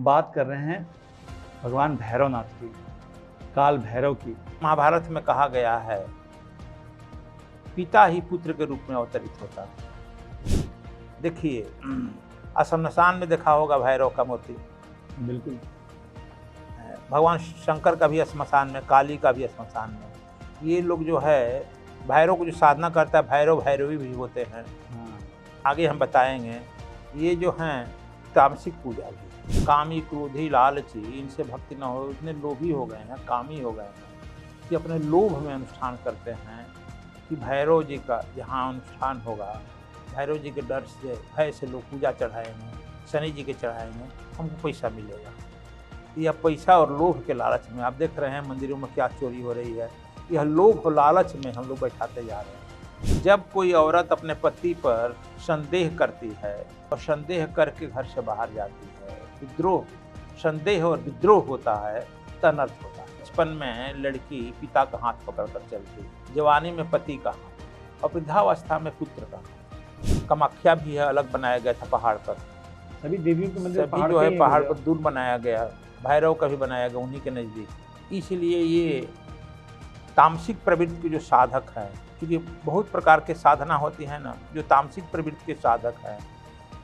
हम बात कर रहे हैं भगवान भैरवनाथ की, काल भैरव की। महाभारत में कहा गया है पिता ही पुत्र के रूप में अवतरित होता है। देखिए शमशान में देखा होगा भैरव का मूर्ति, बिल्कुल। भगवान शंकर का भी श्मशान में, काली का भी श्मशान में। ये लोग जो है भैरव को जो साधना करता है, भैरव भैरवी भी होते हैं। आगे हम बताएंगे। ये जो हैं तामसिक पूजा भी, कामी क्रोधी लालची, इनसे भक्ति न हो, इतने लोभी हो गए हैं, कामी हो गए हैं कि अपने लोभ में अनुष्ठान करते हैं कि भैरव जी का जहाँ अनुष्ठान होगा, भैरव जी के डर से भय से लोग पूजा चढ़ाएंगे, शनि जी के चढ़ाएंगे, हमको पैसा मिलेगा। यह पैसा और लोभ के लालच में आप देख रहे हैं मंदिरों में क्या चोरी हो रही है। यह लोभ और लालच में हम लोग बैठाते जा रहे हैं। जब कोई औरत अपने पति पर संदेह करती है और संदेह करके घर से बाहर जाती है, विद्रोह, संदेह और विद्रोह होता है, तनर्थ होता है। बचपन में लड़की पिता का हाथ पकड़कर चलती, जवानी में पति का हाथ और वृद्धावस्था में पुत्र का हाथ। कामाख्या भी है, अलग बनाया गया था पहाड़ पर। सभी देवियों के मंदिर सभी जो है पहाड़ पर दूर बनाया गया, भैरव का भी बनाया गया उन्हीं के नज़दीक। इसलिए ये तामसिक प्रवृत्ति के जो साधक हैं, क्योंकि बहुत प्रकार के साधना होती है ना, जो तामसिक प्रवृत्ति के साधक हैं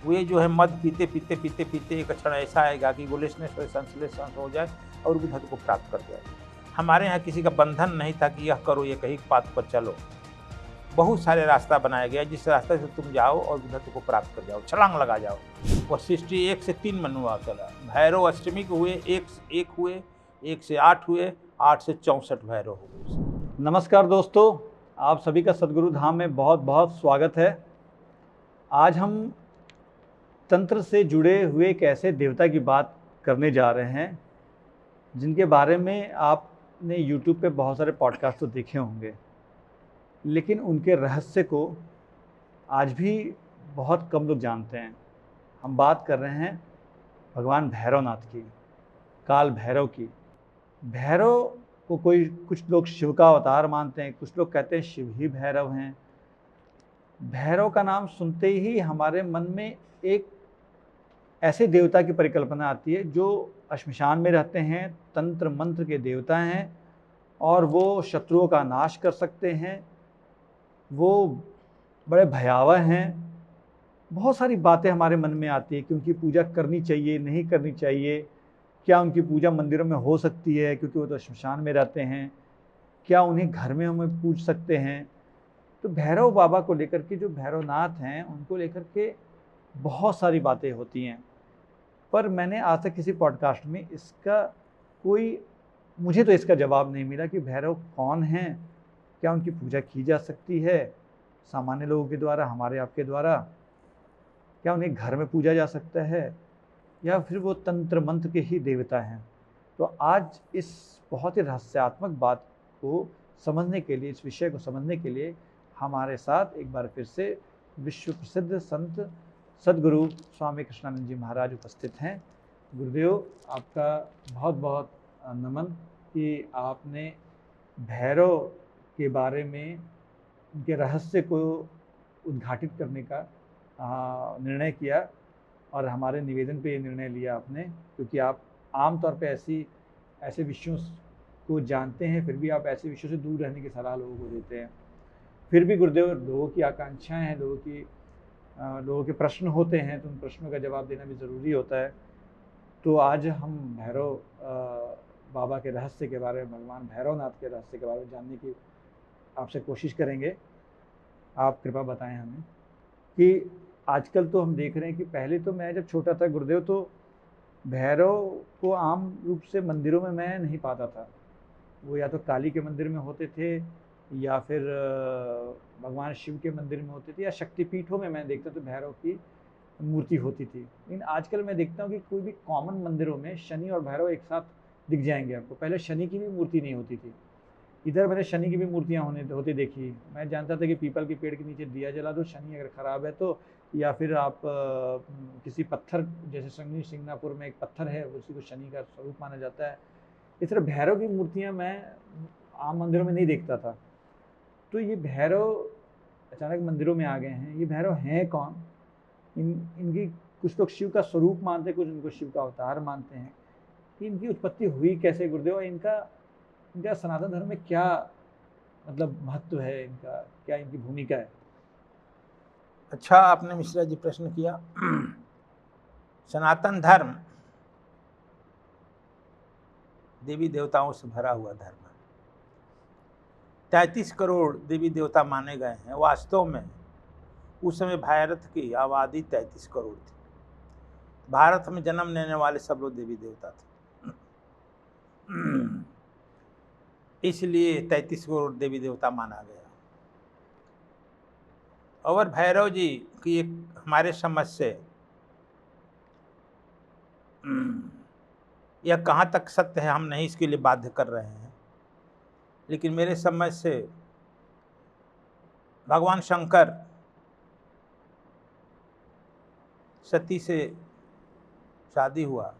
वे जो है मद पीते पीते पीते पीते एक क्षण ऐसा आएगा कि गोलेशनेश संश्लेषण हो जाए और बुद्धत्व को प्राप्त कर जाए। हमारे यहाँ किसी का बंधन नहीं था कि यह करो, ये कहीं बात पर चलो। बहुत सारे रास्ता बनाया गया जिस रास्ते से तुम जाओ और बुद्धत्व को प्राप्त कर जाओ, छलांग लगा जाओ। वशिष्ठ 1 से 3 मनुआ चला, भैरव अष्टमी को हुए 1 हुए, 1 से 8 हुए, 8 से 64 भैरव हुए। नमस्कार दोस्तों, आप सभी का सद्गुरु धाम में बहुत बहुत स्वागत है। आज हम तंत्र से जुड़े हुए एक ऐसे देवता की बात करने जा रहे हैं जिनके बारे में आपने YouTube पे बहुत सारे पॉडकास्ट तो देखे होंगे, लेकिन उनके रहस्य को आज भी बहुत कम लोग जानते हैं। हम बात कर रहे हैं भगवान भैरवनाथ की, काल भैरव की। भैरव को कुछ लोग शिव का अवतार मानते हैं, कुछ लोग कहते हैं शिव ही भैरव हैं। भैरव का नाम सुनते ही हमारे मन में एक ऐसे देवता की परिकल्पना आती है जो श्मशान में रहते हैं, तंत्र मंत्र के देवता हैं और वो शत्रुओं का नाश कर सकते हैं, वो बड़े भयावह हैं। बहुत सारी बातें हमारे मन में आती है कि उनकी पूजा करनी चाहिए, नहीं करनी चाहिए, क्या उनकी पूजा मंदिरों में हो सकती है क्योंकि वो तो श्मशान में रहते हैं, क्या उन्हें घर में हमें पूज सकते हैं। तो भैरव बाबा को लेकर के, जो भैरवनाथ हैं, उनको लेकर के बहुत सारी बातें होती हैं, पर मैंने आज तक किसी पॉडकास्ट में मुझे तो इसका जवाब नहीं मिला कि भैरव कौन हैं, क्या उनकी पूजा की जा सकती है सामान्य लोगों के द्वारा, हमारे आपके द्वारा, क्या उन्हें घर में पूजा जा सकता है, या फिर वो तंत्र मंत्र के ही देवता हैं। तो आज इस बहुत ही रहस्यात्मक बात को समझने के लिए, इस विषय को समझने के लिए हमारे साथ एक बार फिर से विश्व प्रसिद्ध संत सद्गुरु स्वामी कृष्णानंद जी महाराज उपस्थित हैं। गुरुदेव, आपका बहुत बहुत नमन कि आपने भैरव के बारे में, उनके रहस्य को उद्घाटित करने का निर्णय किया और हमारे निवेदन पे ये निर्णय लिया आपने, क्योंकि आप आमतौर पे ऐसे विषयों को जानते हैं, फिर भी आप ऐसे विषयों से दूर रहने की सलाह लोगों को देते हैं। फिर भी गुरुदेव, लोगों की आकांक्षाएं हैं, लोगों के प्रश्न होते हैं, तो उन प्रश्नों का जवाब देना भी ज़रूरी होता है। तो आज हम भैरव बाबा के रहस्य के बारे में, भगवान भैरवनाथ के रहस्य के बारे में जानने की आपसे कोशिश करेंगे। आप कृपा बताएं हमें कि आजकल तो हम देख रहे हैं कि पहले तो मैं जब छोटा था गुरुदेव, तो भैरव को आम रूप से मंदिरों में मैं नहीं पाता था। वो या तो काली के मंदिर में होते थे, या फिर भगवान शिव के मंदिर में होते थे, या शक्तिपीठों में मैं देखता तो भैरव की मूर्ति होती थी। लेकिन आजकल मैं देखता हूँ कि कोई भी कॉमन मंदिरों में शनि और भैरव एक साथ दिख जाएंगे आपको। पहले शनि की भी मूर्ति नहीं होती थी, इधर मैंने शनि की भी मूर्तियाँ होती देखी। मैं जानता था कि पीपल के पेड़ के नीचे दिया जला दो, शनि अगर ख़राब है तो, या फिर आप किसी पत्थर, जैसे संगनी सिंगनापुर में एक पत्थर है, उसी को शनि का स्वरूप माना जाता है। इस तरह भैरव की मूर्तियाँ मैं आम मंदिरों में नहीं देखता था। तो ये भैरव अचानक मंदिरों में आ गए हैं, ये भैरव हैं कौन, इनकी कुछ लोग शिव का स्वरूप मानते हैं, कुछ उनको शिव का अवतार मानते हैं। इनकी उत्पत्ति हुई कैसे गुरुदेव, इनका इनका सनातन धर्म में क्या मतलब महत्व है, इनका क्या इनकी भूमिका है? अच्छा आपने मिश्रा जी प्रश्न किया। सनातन धर्म देवी देवताओं से भरा हुआ धर्म है। 33 करोड़ देवी देवता माने गए हैं। वास्तव में उस समय भारत की आबादी 33 करोड़ थी। भारत में जन्म लेने वाले सब लोग देवी देवता थे, इसलिए 33 करोड़ देवी देवता माना गया। और भैरव जी की एक हमारे समझ से यह कहाँ तक सत्य है हम नहीं इसके लिए बाध्य कर रहे हैं, लेकिन मेरे समझ से भगवान शंकर सती से शादी हुआ।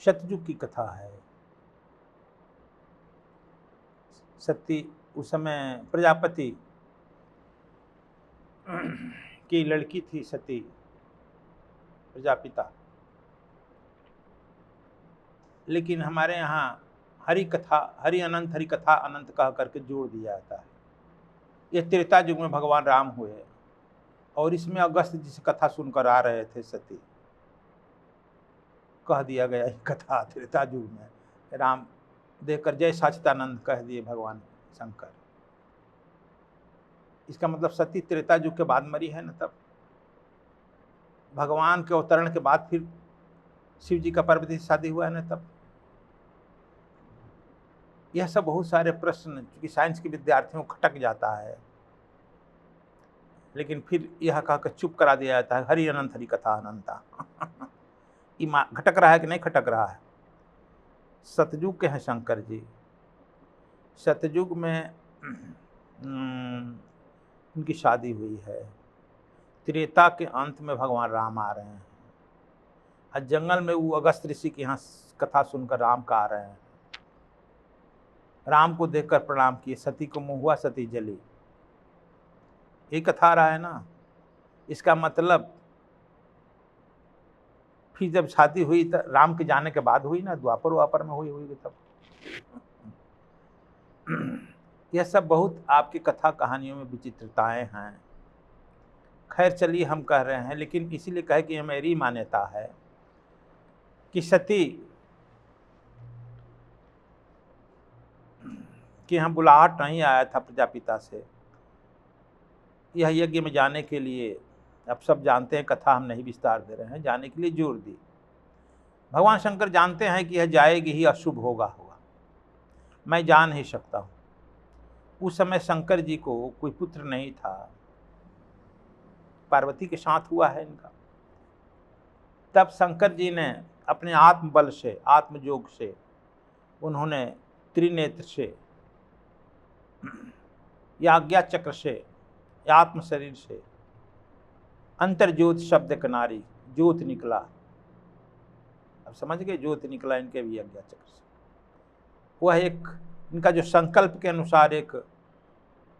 सतयुग की कथा है। सती उस समय प्रजापति की लड़की थी, सती प्रजापिता। लेकिन हमारे यहाँ हरि कथा, हरि कथा अनंत कह करके जोड़ दिया जाता है। ये त्रेता युग में भगवान राम हुए और इसमें अगस्त जिस कथा सुनकर आ रहे थे सती, कह दिया गया ये कथा त्रेता युग में राम देखकर जय सच्चिदानंद कह दिए भगवान शंकर। इसका मतलब सती त्रेता युग के बाद मरी है ना, तब भगवान के अवतरण के बाद फिर शिव जी का पार्वती से शादी हुआ है ना तब। यह सब बहुत सारे प्रश्न क्योंकि साइंस के विद्यार्थियों को खटक जाता है, लेकिन फिर यह कहकर चुप करा दिया जाता है हरि अनंत हरि कथा अनंता। खटक रहा है कि नहीं खटक रहा है? सतयुग के हैं शंकर जी। सतयुग में उनकी शादी हुई है। त्रेता के अंत में भगवान राम आ रहे हैं और जंगल में वो अगस्त ऋषि की यहाँ कथा सुनकर राम का आ रहे हैं। राम को देखकर प्रणाम किए, सती को मुँह हुआ, सती जली। ये कथा आ रहा है ना। इसका मतलब फिर जब शादी हुई तो राम के जाने के बाद हुई ना, द्वापर वापर में हुई तब। यह सब बहुत आपकी कथा कहानियों में विचित्रताएं हैं। खैर चलिए हम कह रहे हैं, लेकिन इसीलिए कहे कि यह मेरी मान्यता है कि सती कि यहाँ बुलाहट नहीं आया था प्रजापिता से यह यज्ञ में जाने के लिए। अब सब जानते हैं, कथा हम नहीं विस्तार दे रहे हैं, जाने के लिए जोर दी। भगवान शंकर जानते हैं कि यह जाएगी ही, अशुभ होगा, मैं जा नहीं सकता हूँ। उस समय शंकर जी को कोई पुत्र नहीं था, पार्वती के साथ हुआ है इनका। तब शंकर जी ने अपने आत्मबल से, आत्मयोग से, उन्होंने त्रिनेत्र से, या आज्ञा चक्र से, या आत्म शरीर से, अंतर्ज्योत शब्द कनारी ज्योत निकला। अब समझ गए, ज्योत निकला इनके भी आज्ञा चक्र से। वह एक इनका जो संकल्प के अनुसार एक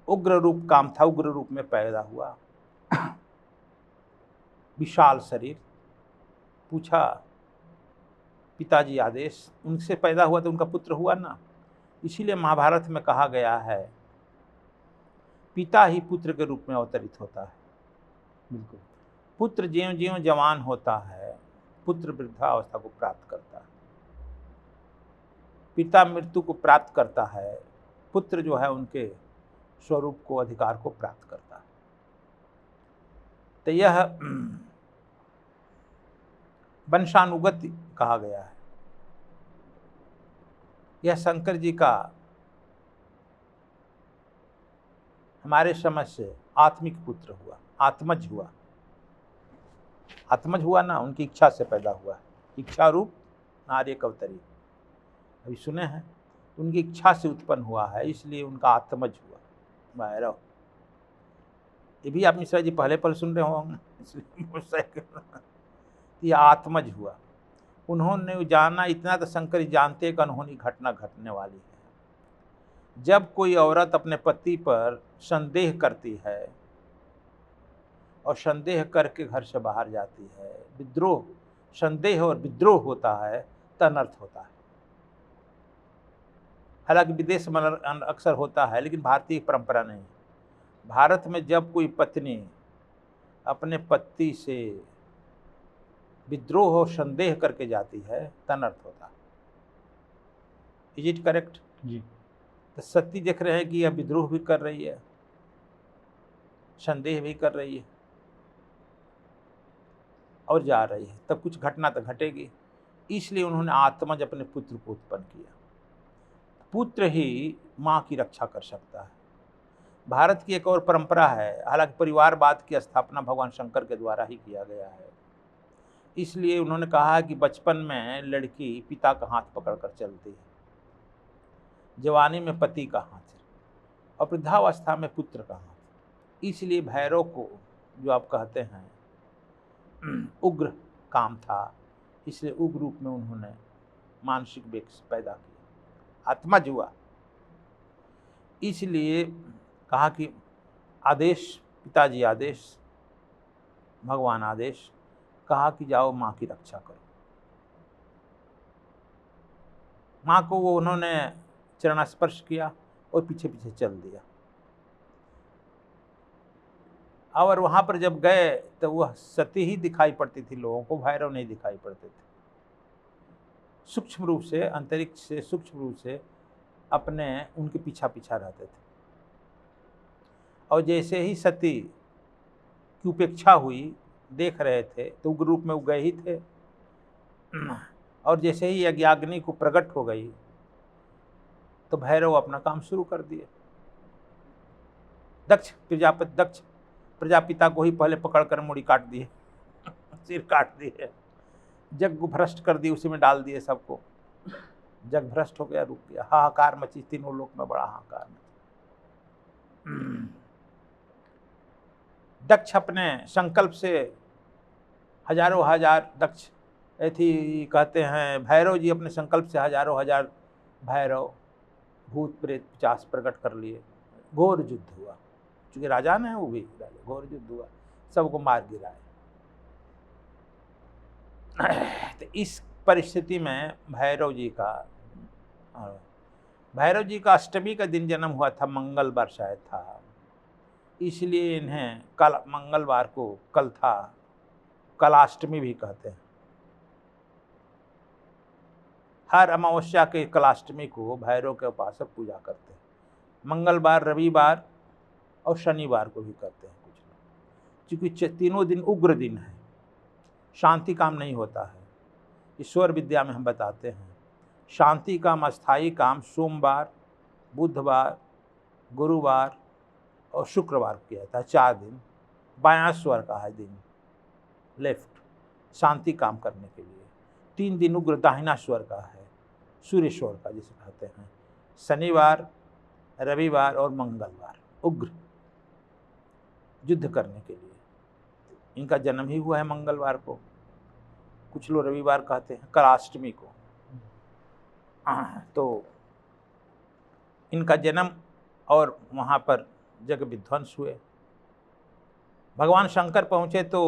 उग्र रूप काम था, उग्र रूप में पैदा हुआ। विशाल शरीर। पूछा पिताजी आदेश, उनसे पैदा हुआ तो उनका पुत्र हुआ ना। इसीलिए महाभारत में कहा गया है पिता ही पुत्र के रूप में अवतरित होता है। बिल्कुल। पुत्र ज्यों ज्यों जवान होता है, पुत्र वृद्धावस्था को प्राप्त करता है। पिता मृत्यु को प्राप्त करता है, पुत्र जो है उनके स्वरूप को, अधिकार को प्राप्त करता है। तो यह वंशानुगति कहा गया है। यह शंकर जी का हमारे समझ से आत्मिक पुत्र हुआ, आत्मज हुआ। आत्मज हुआ ना, उनकी इच्छा से पैदा हुआ है। इच्छा रूप नारी अवतरी, अभी सुने हैं। उनकी इच्छा से उत्पन्न हुआ है, इसलिए उनका आत्मज हुआ भैरव। ये भी आप मिश्रा जी पहले सुन रहे होंगे, इसलिए ये आत्मज हुआ। उन्होंने जाना, इतना तो शंकर जानते एक अनहोनी घटना घटने वाली है। जब कोई औरत अपने पति पर संदेह करती है और संदेह करके घर से बाहर जाती है। विद्रोह, संदेह और विद्रोह होता है तो अनर्थ होता है। हालांकि विदेश में अक्सर होता है, लेकिन भारतीय परंपरा नहीं। भारत में जब कोई पत्नी अपने पति से विद्रोह और संदेह करके जाती है तो अनर्थ होता है। Is it correct? जी। तो सती देख रहे हैं कि यह विद्रोह भी कर रही है, संदेह भी कर रही है और जा रही है, तब कुछ घटना तो घटेगी। इसलिए उन्होंने आत्मज अपने पुत्र को उत्पन्न किया। पुत्र ही माँ की रक्षा कर सकता है। भारत की एक और परंपरा है, हालांकि परिवारवाद की स्थापना भगवान शंकर के द्वारा ही किया गया है। इसलिए उन्होंने कहा कि बचपन में लड़की पिता का हाथ पकड़कर चलती है, जवानी में पति का हाथ और वृद्धावस्था में पुत्र का हाथ। इसलिए भैरव को जो आप कहते हैं उग्र काम था, इसलिए उग्र रूप में उन्होंने मानसिक वेग पैदा किया, आत्मज हुआ। इसलिए कहा कि आदेश, पिताजी आदेश, भगवान आदेश, कहा कि जाओ माँ की रक्षा करो। माँ को वो उन्होंने चरण स्पर्श किया और पीछे पीछे चल दिया। और वहाँ पर जब गए तो वह सती ही दिखाई पड़ती थी लोगों को, भैरव नहीं दिखाई पड़ते थे। सूक्ष्म रूप से, अंतरिक्ष से सूक्ष्म रूप से अपने उनके पीछा पीछा रहते थे। और जैसे ही सती की उपेक्षा हुई, देख रहे थे तो उग्र रूप में वो गए ही थे। और जैसे ही यज्ञाग्नि को प्रकट हो गई तो भैरव अपना काम शुरू कर दिए। दक्ष प्रजापिता को ही पहले पकड़कर मुड़ी काट दिए, सिर काट दिए, जग को भ्रष्ट कर दिए, उसी में डाल दिए सबको। जग भ्रष्ट हो गया, रुक गया, हाहाकार मची, तीनों लोक में बड़ा हाहाकार मचा। दक्ष अपने संकल्प से हजारों हजार दक्ष ऐसी कहते हैं, भैरव जी अपने संकल्प से हजारों हजार भैरव भूत प्रेत पिशाच प्रकट कर लिए। घोर युद्ध हुआ, चूंकि राजा ने वो भी राजा, घोर युद्ध हुआ, सबको मार गिराए। तो इस परिस्थिति में भैरव जी का अष्टमी का दिन जन्म हुआ था, मंगलवार शायद था, इसलिए इन्हें कल मंगलवार को कल था, कलाष्टमी भी कहते हैं। हर अमावस्या के कलाष्टमी को भैरव के उपासक पूजा करते हैं। मंगलवार, रविवार और शनिवार को भी करते हैं कुछ लोग, क्योंकि तीनों दिन उग्र दिन है, शांति काम नहीं होता है। ईश्वर विद्या में हम बताते हैं शांति काम, अस्थायी काम सोमवार, बुधवार, गुरुवार और शुक्रवार किया जाता है। 4 दिन बायां स्वर का है दिन, लेफ्ट, शांति काम करने के लिए। 3 दिन उग्र दाहिना स्वर का है, सूर्य स्वर का जिसे कहते हैं। शनिवार, रविवार और मंगलवार उग्र युद्ध करने के लिए। इनका जन्म ही हुआ है मंगलवार को, कुछ लोग रविवार कहते हैं, कलाष्टमी को। तो इनका जन्म और वहाँ पर जग विध्वंस हुए। भगवान शंकर पहुँचे तो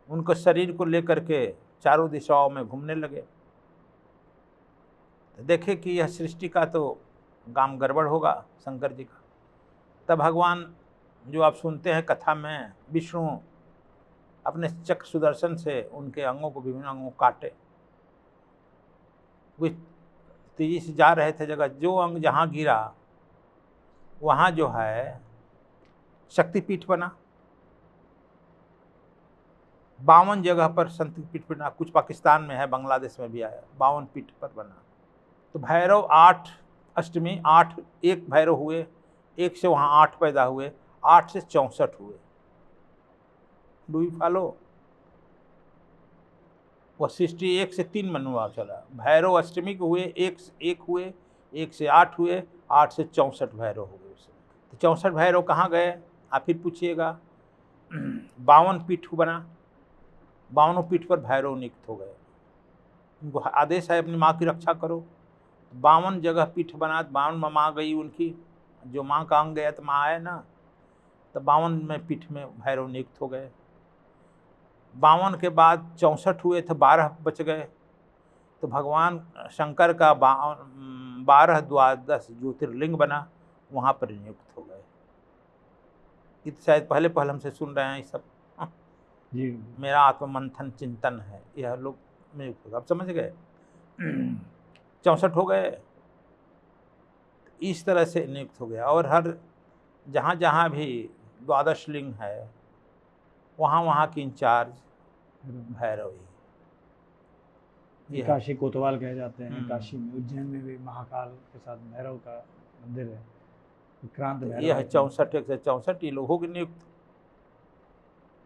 उनको शरीर को लेकर के चारों दिशाओं में घूमने लगे। देखे कि यह सृष्टि का तो काम गड़बड़ होगा शंकर जी का। तब भगवान, जो आप सुनते हैं कथा में, विष्णु अपने चक्र सुदर्शन से उनके अंगों को, विभिन्न अंगों को काटे। वे तेजी से जा रहे थे, जगह जो अंग जहाँ गिरा वहाँ जो है शक्तिपीठ बना। 52 जगह पर शक्तिपीठ बना, कुछ पाकिस्तान में है, बांग्लादेश में भी आया, 52 पीठ पर बना। तो भैरव 8 अष्टमी 8 एक भैरव हुए, एक से वहाँ 8 पैदा हुए, 8 से 64 हुए। Do you follow? वह सृष्टि 1 से 3 मनुआ चला। भैरव अष्टमी को हुए, 1 हुए, 1 से 8 हुए, 8 से 64 भैरव हो गए उसमें। तो 64 भैरव कहाँ गए आप फिर पूछिएगा। 52 पीठ बना, 52 पीठ पर भैरव नियुक्त हो गए। उनको आदेश है अपनी माँ की रक्षा करो। 52 जगह पीठ बना, 52 माँ गई उनकी, जो माँ का अंग गया तो माँ आए ना, तो तो 52 में पीठ में भैरव नियुक्त हो गए। 52 के बाद 64 हुए थे, 12 बच गए। तो भगवान शंकर का 12 द्वादश ज्योतिर्लिंग बना, वहाँ पर नियुक्त हो गए। ये तो शायद पहले हमसे सुन रहे हैं ये सब। जी मेरा आत्ममंथन चिंतन है, यह लोग नियुक्त हो गए। अब समझ गए। 64 हो गए, इस तरह से नियुक्त हो गया। और हर जहाँ जहाँ भी द्वादश लिंग है, वहाँ वहाँ की इंचार्ज भैरव ही। ये है। काशी कोतवाल कहे जाते हैं। हम्म। काशी में, उज्जैन में भी महाकाल के साथ भैरव का मंदिर है, विक्रांत भैरव यह है। 64 एक से 64 ये लोग हो गए नियुक्त।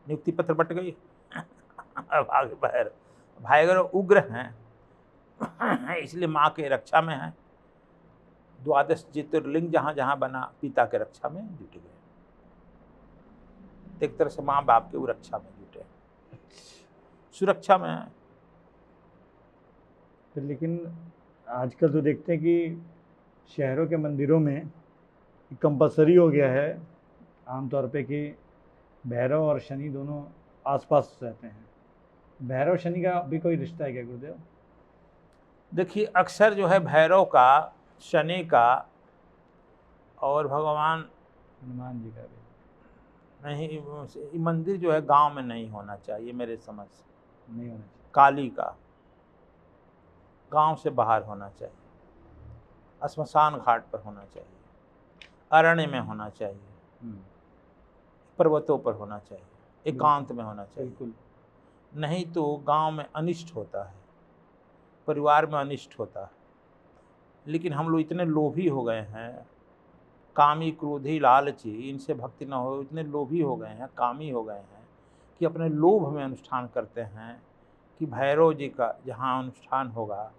नियुक्ति पत्र बट गई। अब आगे भैरव उग्र हैं, इसलिए माँ के रक्षा में है। द्वादश ज्योतिर्लिंग जहाँ जहाँ बना, पिता के रक्षा में जुट गए। एक तरह से माँ बाप के रक्षा में जुटे, सुरक्षा में है। लेकिन आजकल तो देखते हैं कि शहरों के मंदिरों में कंपलसरी हो गया है आमतौर पे कि भैरव और शनि दोनों आसपास रहते हैं। भैरव शनि का भी कोई रिश्ता है क्या गुरुदेव? देखिए, अक्सर जो है भैरव का, शनि का और भगवान हनुमान जी का भी नहीं, ये मंदिर जो है गांव में नहीं होना चाहिए मेरे समझ से। नहीं होना चाहिए। काली का गांव से बाहर होना चाहिए, श्मशान घाट पर होना चाहिए, अरण्य में होना चाहिए, पर्वतों पर होना चाहिए, एकांत में होना चाहिए। बिल्कुल। नहीं तो गांव में अनिष्ट होता है, परिवार में अनिष्ट होता है। लेकिन हम लोग इतने लोभी हो गए हैं, कामी क्रोधी लालची, इनसे भक्ति न हो, इतने लोभी हो गए हैं, कामी हो गए हैं कि अपने लोभ में अनुष्ठान करते हैं कि भैरव जी का जहाँ अनुष्ठान होगा,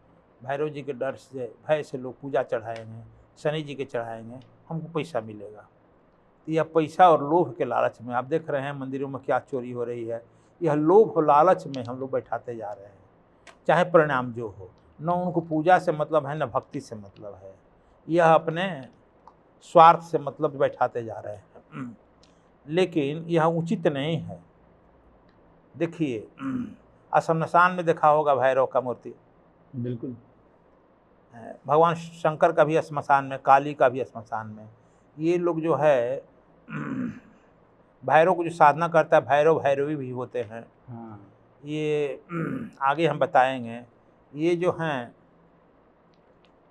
भैरव जी के डर से, भय से लोग पूजा चढ़ाएंगे, शनि जी के चढ़ाएंगे, हमको पैसा मिलेगा। तो यह पैसा और लोभ के लालच में, आप देख रहे हैं मंदिरों में क्या चोरी हो रही है। यह लोभ और लालच में हम लोग बैठाते जा रहे हैं, चाहे परिणाम जो हो। न उनको पूजा से मतलब है, न भक्ति से मतलब है। यह अपने स्वार्थ से मतलब बैठाते जा रहे हैं, लेकिन यह उचित नहीं है। देखिए, शमशान में देखा होगा भैरव का मूर्ति, बिल्कुल। भगवान शंकर का भी श्मशान में, काली का भी श्मशान में। ये लोग जो है भैरव को जो साधना करता है, भैरव भैरवी भी होते हैं। हाँ। ये आगे हम बताएंगे। ये जो हैं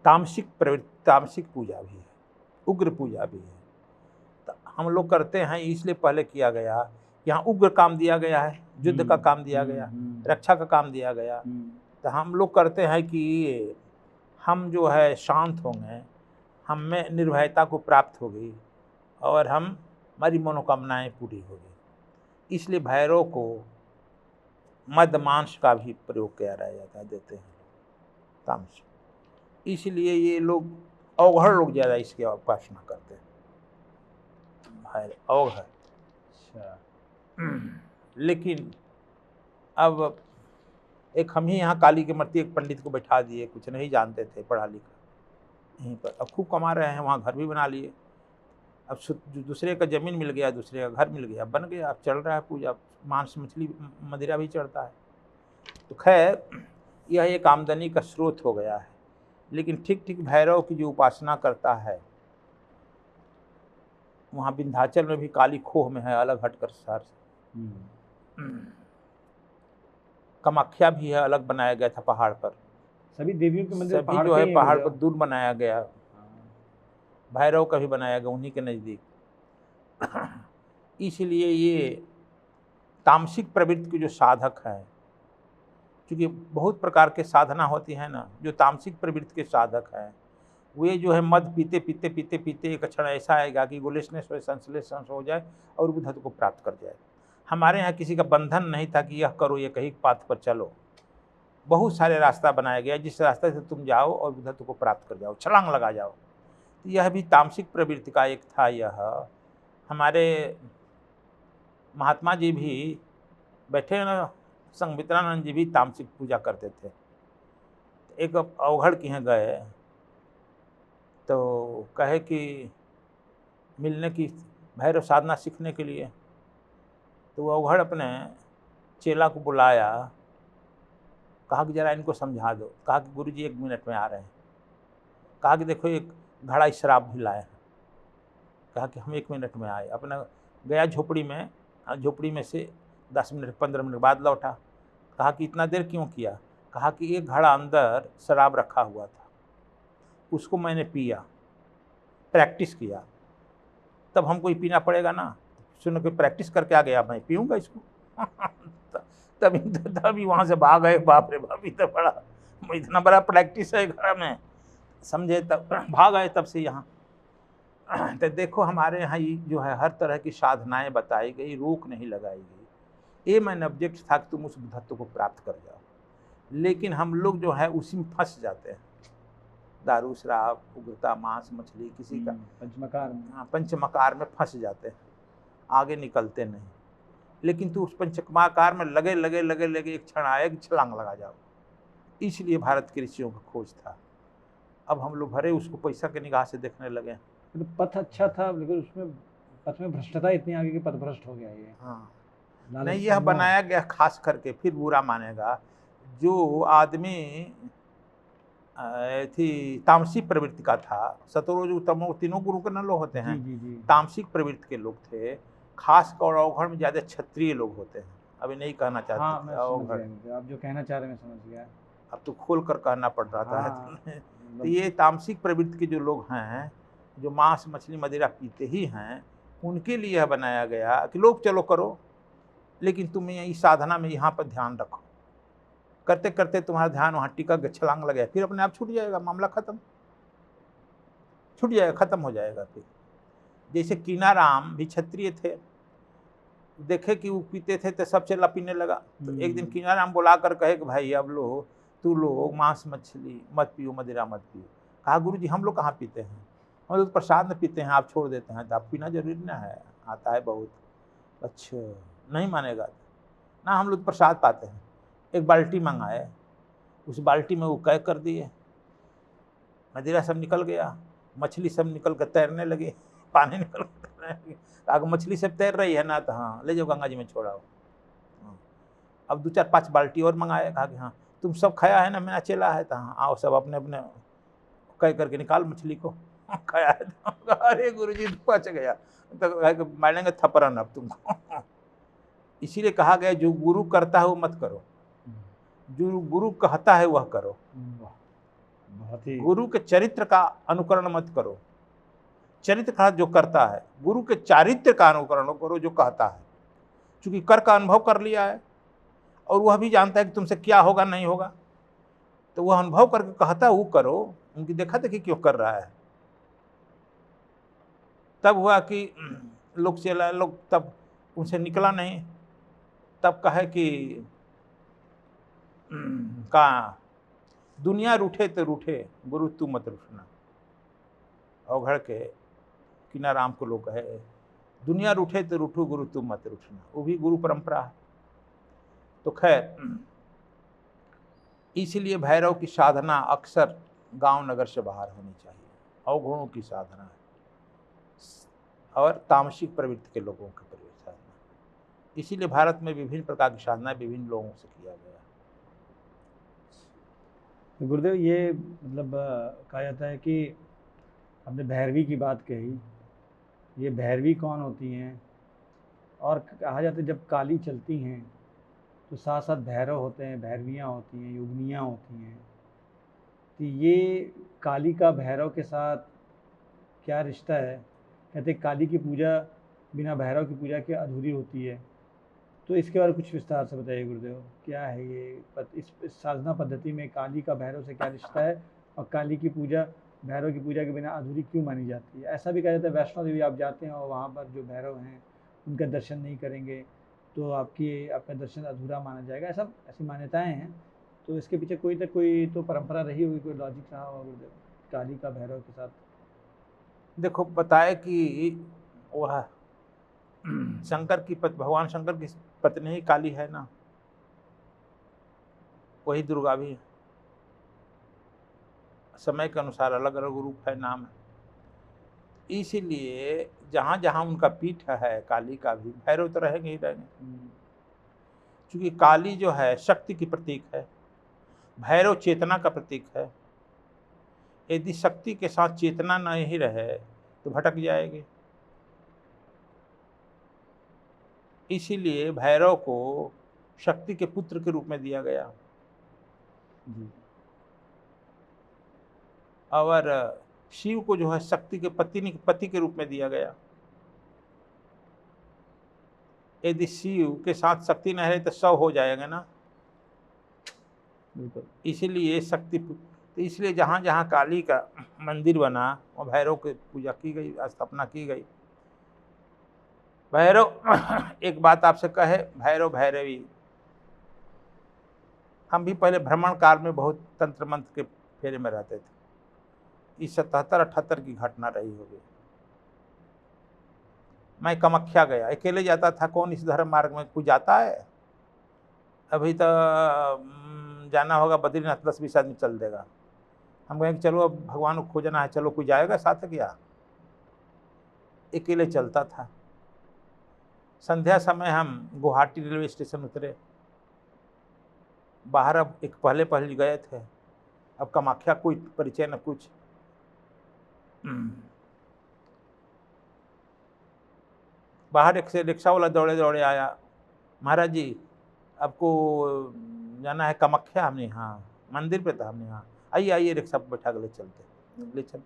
तामसिक प्रवृत्ति, तामसिक पूजा भी है, उग्र पूजा भी है। तो हम लोग करते हैं, इसलिए पहले किया गया। यहाँ उग्र काम दिया गया है, युद्ध का काम दिया गया, रक्षा का काम दिया गया। तो हम लोग करते हैं कि हम जो है शांत होंगे, हम में निर्भयता को प्राप्त होगी और हमारी मनोकामनाएं पूरी होगी। इसलिए भैरव को मद मांस का भी प्रयोग किया जाता है, देते हैं तामसिक। इसलिए ये लोग अवघड़ लोग ज़्यादा इसकी उपासना करते हैं, भैरव अवघड़। अच्छा। लेकिन अब एक हम ही यहाँ काली की मूर्ति, एक पंडित को बैठा दिए, कुछ नहीं जानते थे, पढ़ा लिखा, यहीं पर अब खूब कमा रहे हैं, वहाँ घर भी बना लिए। अब दूसरे का ज़मीन मिल गया, दूसरे का घर मिल गया, बन गया, अब चल रहा है पूजा, मांस मछली मदिरा भी चढ़ता है। तो खैर, यह एक आमदनी का स्रोत हो गया है। लेकिन ठीक ठीक भैरव की जो उपासना करता है, वहाँ विंध्याचल में भी काली खोह में है, अलग हटकर शहर से। कामाख्या भी है, अलग बनाया गया था पहाड़ पर। सभी देवियों के मंदिर सभी जो है पहाड़ पर दूर बनाया गया। भैरव का भी बनाया गया उन्हीं के नज़दीक। इसलिए ये तामसिक प्रवृत्ति के जो साधक हैं, क्योंकि बहुत प्रकार के साधना होती है ना, जो तामसिक प्रवृत्ति के साधक हैं, वे जो है मद पीते पीते पीते पीते एक क्षण ऐसा आएगा कि गोलेशनेस हो, संश्लेषण हो जाए और बुद्धत्व को प्राप्त कर जाए। हमारे यहाँ किसी का बंधन नहीं था कि यह करो, ये कहीं पाथ पर चलो। बहुत सारे रास्ता बनाया गया, जिस रास्ते से तुम जाओ और बुद्धत्व को प्राप्त कर जाओ, छलांग लगा जाओ। तो यह भी तामसिक प्रवृत्ति का एक था। यह हमारे महात्मा जी भी बैठे ना, संघमित्रानंद जी भी तामसिक पूजा करते थे। एक अवघड़ के यहाँ गए तो कहे कि मिलने की भैरव साधना सीखने के लिए। तो वो अवघड़ अपने चेला को बुलाया, कहा कि जरा इनको समझा दो। कहा कि गुरुजी 1 मिनट में आ रहे हैं। कहा कि देखो एक घड़ा शराब भी लाए हैं। कहा कि हम 1 मिनट में आए। अपना गया झोपड़ी में, झोपड़ी में से 10 मिनट 15 मिनट बाद लौटा। कहा कि इतना देर क्यों किया? कहा कि एक घड़ा अंदर शराब रखा हुआ था, उसको मैंने पिया, प्रैक्टिस किया, तब हमको ही पीना पड़ेगा ना। सुनो कि प्रैक्टिस करके आ गया, मैं पीऊँगा इसको। तभी वहाँ से भाग गए। बाप रे बाप, तो बड़ा इतना बड़ा प्रैक्टिस है घर में, समझे। तब भाग आए, तब से यहाँ। तो देखो हमारे यहाँ ये जो है हर तरह की साधनाएं बताई गई, रोक नहीं लगाई गई। ये मैंने ऑब्जेक्ट था कि तुम उस बुद्धत्व को प्राप्त कर जाओ, लेकिन हम लोग जो है उसी में फंस जाते हैं। दारू, शराब, उग्रता, मांस, मछली, किसी का पंचमकार में, पंचमकार में फंस जाते हैं, आगे निकलते नहीं। लेकिन तू उस पंचमकार में लगे लगे लगे लगे एक क्षण आए कि छलांग लगा जाओ। इसलिए भारत के ऋषियों का खोज था। अब हम लोग भरे उसको पैसा के निगाह से देखने लगे। तो पथ अच्छा था, लेकिन उसमें पथ में भ्रष्टता इतनी आ गई कि पथ भ्रष्ट हो गया ये। हाँ, लालच नहीं, यह मोह। बनाया गया खास करके, फिर बुरा मानेगा जो आदमी थी तामसिक प्रवृत्ति का था। सतोरजो तमो तीनों गुरु के न लोग होते हैं। जी जी जी। तामसिक प्रवृत्ति के लोग थे, खास कर अवघड़ में ज़्यादा क्षत्रिय लोग होते हैं। अभी नहीं कहना चाहते हाँ, थे मैं समझ अवघड़, गया, आप जो कहना चाह रहे हैं मैं समझ गया। अब तो खोल कर कहना पड़ रहा था। हाँ, तो ये तामसिक प्रवृत्ति के जो लोग हैं, जो मांस मछली मदिरा पीते ही हैं, उनके लिए यह बनाया गया कि लोग चलो करो, लेकिन तुम इस साधना में यहाँ पर ध्यान रखो। करते करते तुम्हारा ध्यान वहाँ टिका, छलांग लगे, फिर अपने आप छूट जाएगा, मामला खत्म, छूट जाएगा, खत्म हो जाएगा। फिर जैसे कीनाराम भी क्षत्रिय थे, देखे कि वो पीते थे तो सब चला पीने लगा। तो एक दिन कीनाराम बुला कर कहे कि भाई अब लो, तू लोग मांस मछली मत पियो, मदिरा मत पियो। कहा गुरुजी हम लोग कहाँ पीते हैं, हम लोग प्रसाद में पीते हैं, आप छोड़ देते हैं, तो आप पीना जरूरी ना है, आता है बहुत। अच्छा, नहीं मानेगा ना, हम लोग प्रसाद पाते हैं। एक बाल्टी मंगाए, उस बाल्टी में वो कै कर दिए, मदिरा सब निकल गया, मछली सब निकल कर तैरने लगे, पानी निकल कर तैरने लगे। अगर मछली सब तैर रही है ना, तो हाँ ले जाओ गंगा जी में छोड़ाओ। अब 2-4-5 बाल्टी और मंगाए। कहा कि हाँ तुम सब खाया है ना, मेरा चेला है, तो हाँ आओ सब अपने अपने कह करके निकाल मछली को। खाया है तो अरे गुरुजी तो बच गया, तो मारेंगे थप्पड़न अब तुमको। इसीलिए कहा गया जो गुरु करता है वो मत करो, जो गुरु कहता है वह करो। बहुत ही। गुरु के चरित्र का अनुकरण मत करो। चरित्र का जो करता है, गुरु के चारित्र का अनुकरण करो जो कहता है, क्योंकि कर का अनुभव कर लिया है और वह भी जानता है कि तुमसे क्या होगा नहीं होगा, तो वह अनुभव करके कहता है वो करो। उनकी देखा देखी क्यों कर रहा है। तब हुआ कि लोग चला, लोग तब उनसे निकला नहीं, तब कहे कि कहाँ दुनिया रूठे तो रूठे, गुरु तू मत रूठना। अवघड़ के कीनाराम को लोग कहे दुनिया रूठे तो रूठो, गुरु तू मत रूठना, वो भी गुरु परंपरा है। तो खैर, इसलिए भैरव की साधना अक्सर गांव नगर से बाहर होनी चाहिए। अवगुणों की साधना है और तामसिक प्रवृत्ति के लोगों की साधना। इसीलिए भारत में विभिन्न प्रकार की साधना विभिन्न लोगों से किया गया। तो गुरुदेव ये मतलब कहा जाता है कि आपने भैरवी की बात कही, ये भैरवी कौन होती हैं? और कहा जाता है जब काली चलती हैं तो साथ साथ भैरव होते हैं, भैरवियाँ होती हैं, योगिनियाँ होती हैं। तो ये काली का भैरव के साथ क्या रिश्ता है? कहते काली की पूजा बिना भैरव की पूजा के अधूरी होती है। तो इसके बारे में कुछ विस्तार से बताइए गुरुदेव, क्या है ये इस साधना पद्धति में काली का भैरव से क्या रिश्ता है, और काली की पूजा भैरव की पूजा के बिना अधूरी क्यों मानी जाती है? ऐसा भी कहा जाता है वैष्णो देवी आप जाते हैं और वहाँ पर जो भैरव हैं उनका दर्शन नहीं करेंगे तो आपका दर्शन अधूरा माना जाएगा, ऐसी मान्यताएं हैं। तो इसके पीछे कोई तो परंपरा रही होगी, कोई लॉजिक रहा होगा गुरुदेव काली का भैरव के साथ? देखो बताए कि वह शंकर की भगवान शंकर की पत्नी ही काली है ना, वही दुर्गा भी है। समय के अनुसार अलग अलग रूप है, नाम है। इसीलिए जहाँ जहाँ उनका पीठ है काली का भी, भैरव तो रहेंगे ही रहेंगे। क्योंकि काली जो है शक्ति की प्रतीक है, भैरव चेतना का प्रतीक है। यदि शक्ति के साथ चेतना नहीं रहे तो भटक जाएगी। इसीलिए भैरव को शक्ति के पुत्र के रूप में दिया गया। और शिव को जो है शक्ति के पति के रूप में दिया गया। यदि शिव के साथ शक्ति नहीं रहे तो शव हो जाएगा ना। इसीलिए इसलिए जहाँ जहाँ काली का मंदिर बना वहाँ भैरव की पूजा की गई, स्थापना की गई। भैरव एक बात आपसे कहे, भैरव भैरवी, हम भी पहले भ्रमण काल में बहुत तंत्र मंत्र के फेरे में रहते थे। इस 77-78 की घटना रही होगी। मैं कामाख्या गया, अकेले जाता था, कौन इस धर्म मार्ग में कोई जाता है? अभी तो जाना होगा बद्रीनाथ, 10-20 आदमी चल देगा। हम कहें कि चलो अब भगवान को खोजना है, चलो कोई जाएगा साथ क्या? अकेले चलता था। संध्या समय हम गुवाहाटी रेलवे स्टेशन उतरे। बाहर अब एक पहले गए थे, अब कामाख्या कोई परिचय न कुछ। बाहर एक से रिक्शा वाला दौड़े दौड़े आया, महाराज जी आपको जाना है कामाख्या? हमने हाँ। मंदिर पे था? हमने हाँ। आइए आइए, रिक्शा पर बैठा के ले चलते। ले चल,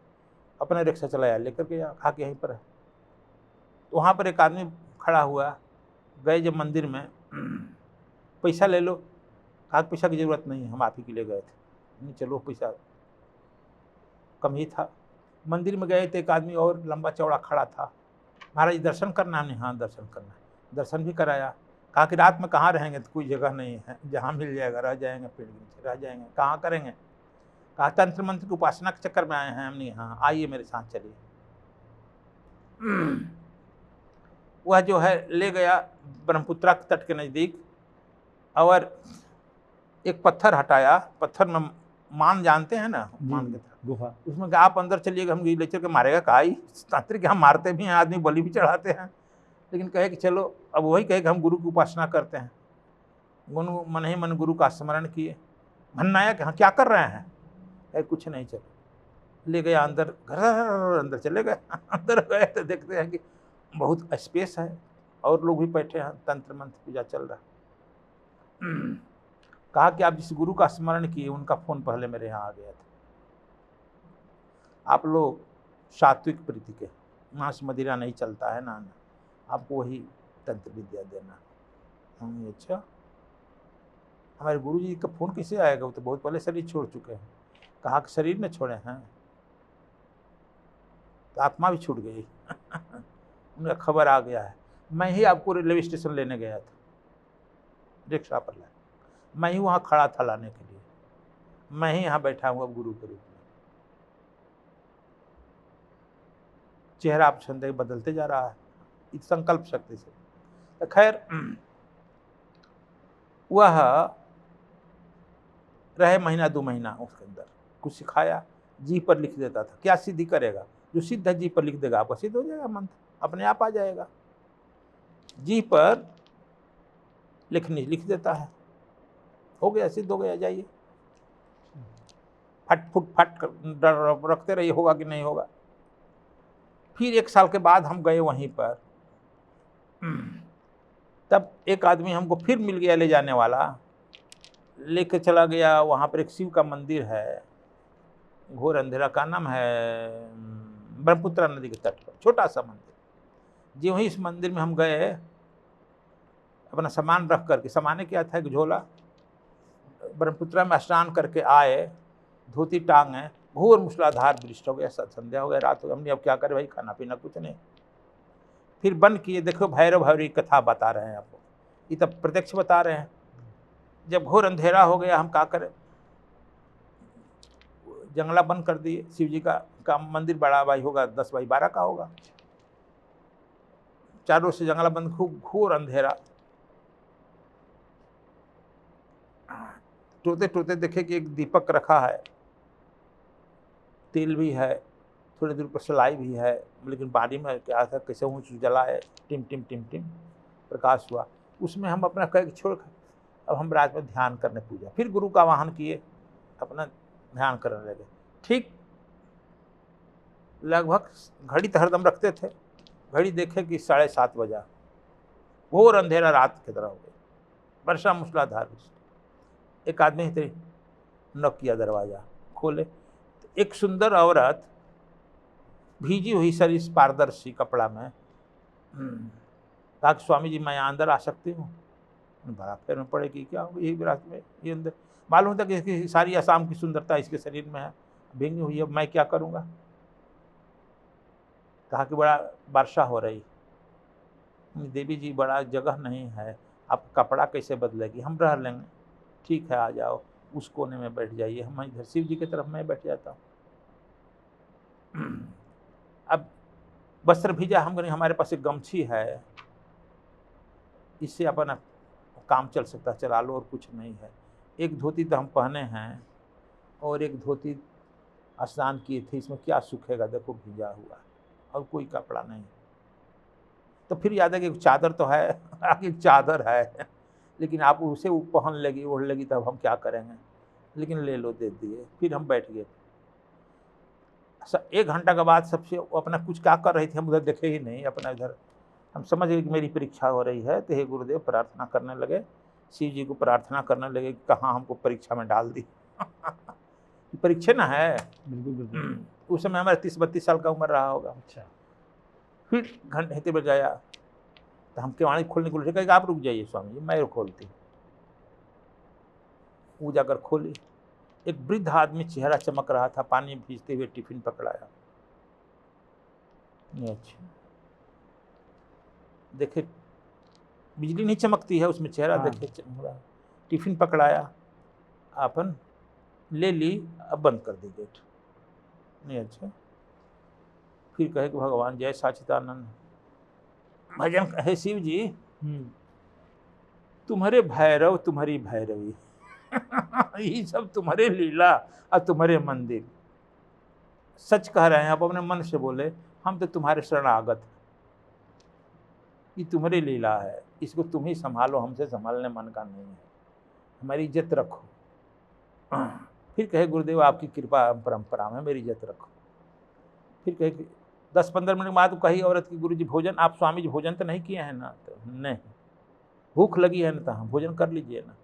अपना रिक्शा चलाया, लेकर के खा के यहीं पर है। तो वहाँ पर एक आदमी खड़ा हुआ। गए जब मंदिर में, पैसा ले लो। कहा पैसा की ज़रूरत नहीं है, हम आप ही के लिए गए थे। नहीं चलो, पैसा कम ही था। मंदिर में गए तो एक आदमी और लंबा चौड़ा खड़ा था। महाराज दर्शन करना? हमने हाँ दर्शन करना है। दर्शन भी कराया। कहा कि रात में कहाँ रहेंगे? तो कोई जगह नहीं है, जहाँ मिल जाएगा रह जाएंगे, पेड़ के नीचे रह जाएंगे। कहाँ करेंगे? कहा तंत्र मंत्र की उपासना के चक्कर में आए हैं। हमने हाँ, आइए मेरे साथ चलिए। वह जो है ले गया ब्रह्मपुत्रा के तट के नज़दीक, और एक पत्थर हटाया। पत्थर में मान जानते हैं ना, मान के गुफा, उसमें आप अंदर चलिएगा, हम ले चल के मारेगा। कहा तांत्रिक हम मारते भी हैं, आदमी बलि भी चढ़ाते हैं, लेकिन कहे कि चलो। अब वही कहे कि हम गुरु की उपासना करते हैं। गुरु मन ही मन गुरु का स्मरण किए। भन्नाया कि हाँ क्या कर रहे हैं? कहे कुछ नहीं, चलो। ले गया अंदर, घर अंदर चले गए। अंदर गए तो देखते हैं कि बहुत स्पेस है और लोग भी बैठे हैं, तंत्र मंत्र पूजा चल रहा है। कहा कि आप जिस गुरु का स्मरण किए उनका फोन पहले मेरे यहाँ आ गया था। आप लोग सात्विक प्रीति के, मांस मदिरा नहीं चलता है ना, आपको वही तंत्र विद्या देना। हम अच्छा, हमारे गुरु जी का फोन कैसे आएगा? वो तो बहुत पहले शरीर छोड़ चुके हैं। कहा कि शरीर में छोड़े हैं तो आत्मा भी छूट गई। उनका खबर आ गया है। मैं ही आपको रेलवे स्टेशन लेने गया था, रिक्शा पर लाया। मैं ही वहाँ खड़ा था लाने के लिए। मैं ही यहाँ बैठा हूँ अब गुरु के रूप में। चेहरा आप संदेह बदलते जा रहा है इस संकल्प शक्ति से। तो खैर वह रहे महीना 2 महीना, उसके अंदर कुछ सिखाया। जी पर लिख देता था। क्या सिद्धि करेगा? जो सिद्ध है जी पर लिख देगा, आपका सिद्ध हो जाएगा, मंत्र अपने आप आ जाएगा। जी पर लिख देता है, हो गया, सिद्ध हो गया। जाइए, फट फुट फट रखते रहिए, होगा कि नहीं होगा। फिर 1 साल के बाद हम गए वहीं पर। तब एक आदमी हमको फिर मिल गया, ले जाने वाला, लेके चला गया। वहाँ पर एक शिव का मंदिर है, घोर अंधेरा का नाम है, ब्रह्मपुत्रा नदी के तट पर, छोटा सा मंदिर। जी वहीं इस मंदिर में हम गए, अपना सामान रख करके। सामाने क्या था? एक झोला। ब्रह्मपुत्रा में स्नान करके आए, धोती टांगे, घोर मूसलाधार वृष्टि हो गया, संध्या हो गया, रात हो गई। हमने अब क्या करें भाई, खाना पीना कुछ नहीं। फिर बंद किए। देखो भैरव भैरवी कथा बता रहे हैं आपको, ये तब प्रत्यक्ष बता रहे हैं। जब घोर अंधेरा हो गया, हम क्या करें? जंगला बंद कर दिए। शिव जी का मंदिर बड़ा भाई होगा, 10 बाई 12 का होगा। चारों से जंगला बंद, खूब घोर अंधेरा। टोते टोते देखे कि एक दीपक रखा है, तेल भी है, थोड़ी दूर पर सिलाई भी है, लेकिन बाड़ी में क्या था, कैसे ऊँच जलाए, टिम टिम टिम टिम प्रकाश हुआ। उसमें हम अपना कह छोड़, अब हम रात में ध्यान करने पूजा, फिर गुरु का वाहन किए, अपना ध्यान करने लगे। ठीक लगभग घड़ी तो हरदम रखते थे, घड़ी देखे कि 7:30 बजा, घोर अंधेरा रात की तरह हो गई, वर्षा मूसलाधार वृष्टि। एक आदमी थे, नॉक किया, दरवाजा खोले तो एक सुंदर औरत भीजी हुई शरीर पारदर्शी कपड़ा में, कहा कि स्वामी जी मैं अंदर आ सकती हूँ? बड़ा पैर में पड़े कि क्या हो, यही रात में ये अंदर, मालूम होता कि इसकी सारी आसाम की सुंदरता इसके शरीर में है, भींगी हुई है, मैं क्या करूँगा? कहा कि बड़ा वर्षा हो रही। देवी जी बड़ा जगह नहीं है, आप कपड़ा कैसे बदलेगी, हम रह लेंगे। ठीक है, आ जाओ, उस कोने में बैठ जाइए, हम इधर शिव जी की तरफ मैं बैठ जाता हूँ। अब वस्त्र भीजा, हम कहें हमारे पास एक गमछी है, इससे अपना काम चल सकता, चला लो, और कुछ नहीं है। एक धोती तो हम पहने हैं, और एक धोती स्नान किए थे, इसमें क्या सूखेगा, देखो भीजा हुआ, और कोई कपड़ा नहीं। तो फिर याद है कि चादर तो है, एक चादर है, लेकिन आप उसे पहन लेगी, ओढ़ लेगी, तब हम क्या करेंगे, लेकिन ले लो, दे दिए। फिर हम बैठ गए। 1 घंटा के बाद सबसे अपना कुछ क्या कर रही थी, हम उधर देखे ही नहीं, अपना इधर हम समझ गए कि मेरी परीक्षा हो रही है। तो हे गुरुदेव प्रार्थना करने लगे, शिव जी को प्रार्थना करने लगे कि कहाँ हमको परीक्षा में डाल दी। परीक्षा ना है, बिल्कुल। उस समय हमारा 30-32 साल का उम्र रहा होगा। अच्छा। फिर घंटे बजाया, तो हम केवाड़ी खोलने को कहे, आप रुक जाइए स्वामी जी, मैं खोलती। वो जाकर खोली, एक वृद्ध आदमी, चेहरा चमक रहा था, पानी भीजते हुए टिफिन पकड़ाया। अच्छा, देखे बिजली नहीं चमकती है उसमें, चेहरा देखे चमक रहा। टिफिन पकड़ाया, अपन ले ली, अब बंद कर दी गेट। नहीं, अच्छा। फिर कहे कि भगवान जय सच्चिदानंद, भजन है शिव जी, तुम्हारे भैरव तुम्हारी भैरवी, ये सब तुम्हारे लीला और तुम्हारे मंदिर। सच कह रहे हैं, आप अपने मन से बोले, हम तो तुम्हारे शरणागत, ये तुम्हारी लीला है, इसको तुम ही संभालो, हमसे संभालने मन का नहीं है, हमारी इज्जत रखो। फिर कहे गुरुदेव आपकी कृपा परंपरा में मेरी इज्जत रखो। फिर कहे 10-15 मिनट बाद कही औरत की, गुरुजी भोजन, आप स्वामी जी भोजन तो नहीं किए हैं ना? तो नहीं, भूख लगी है ना, तो हम भोजन कर लीजिए ना।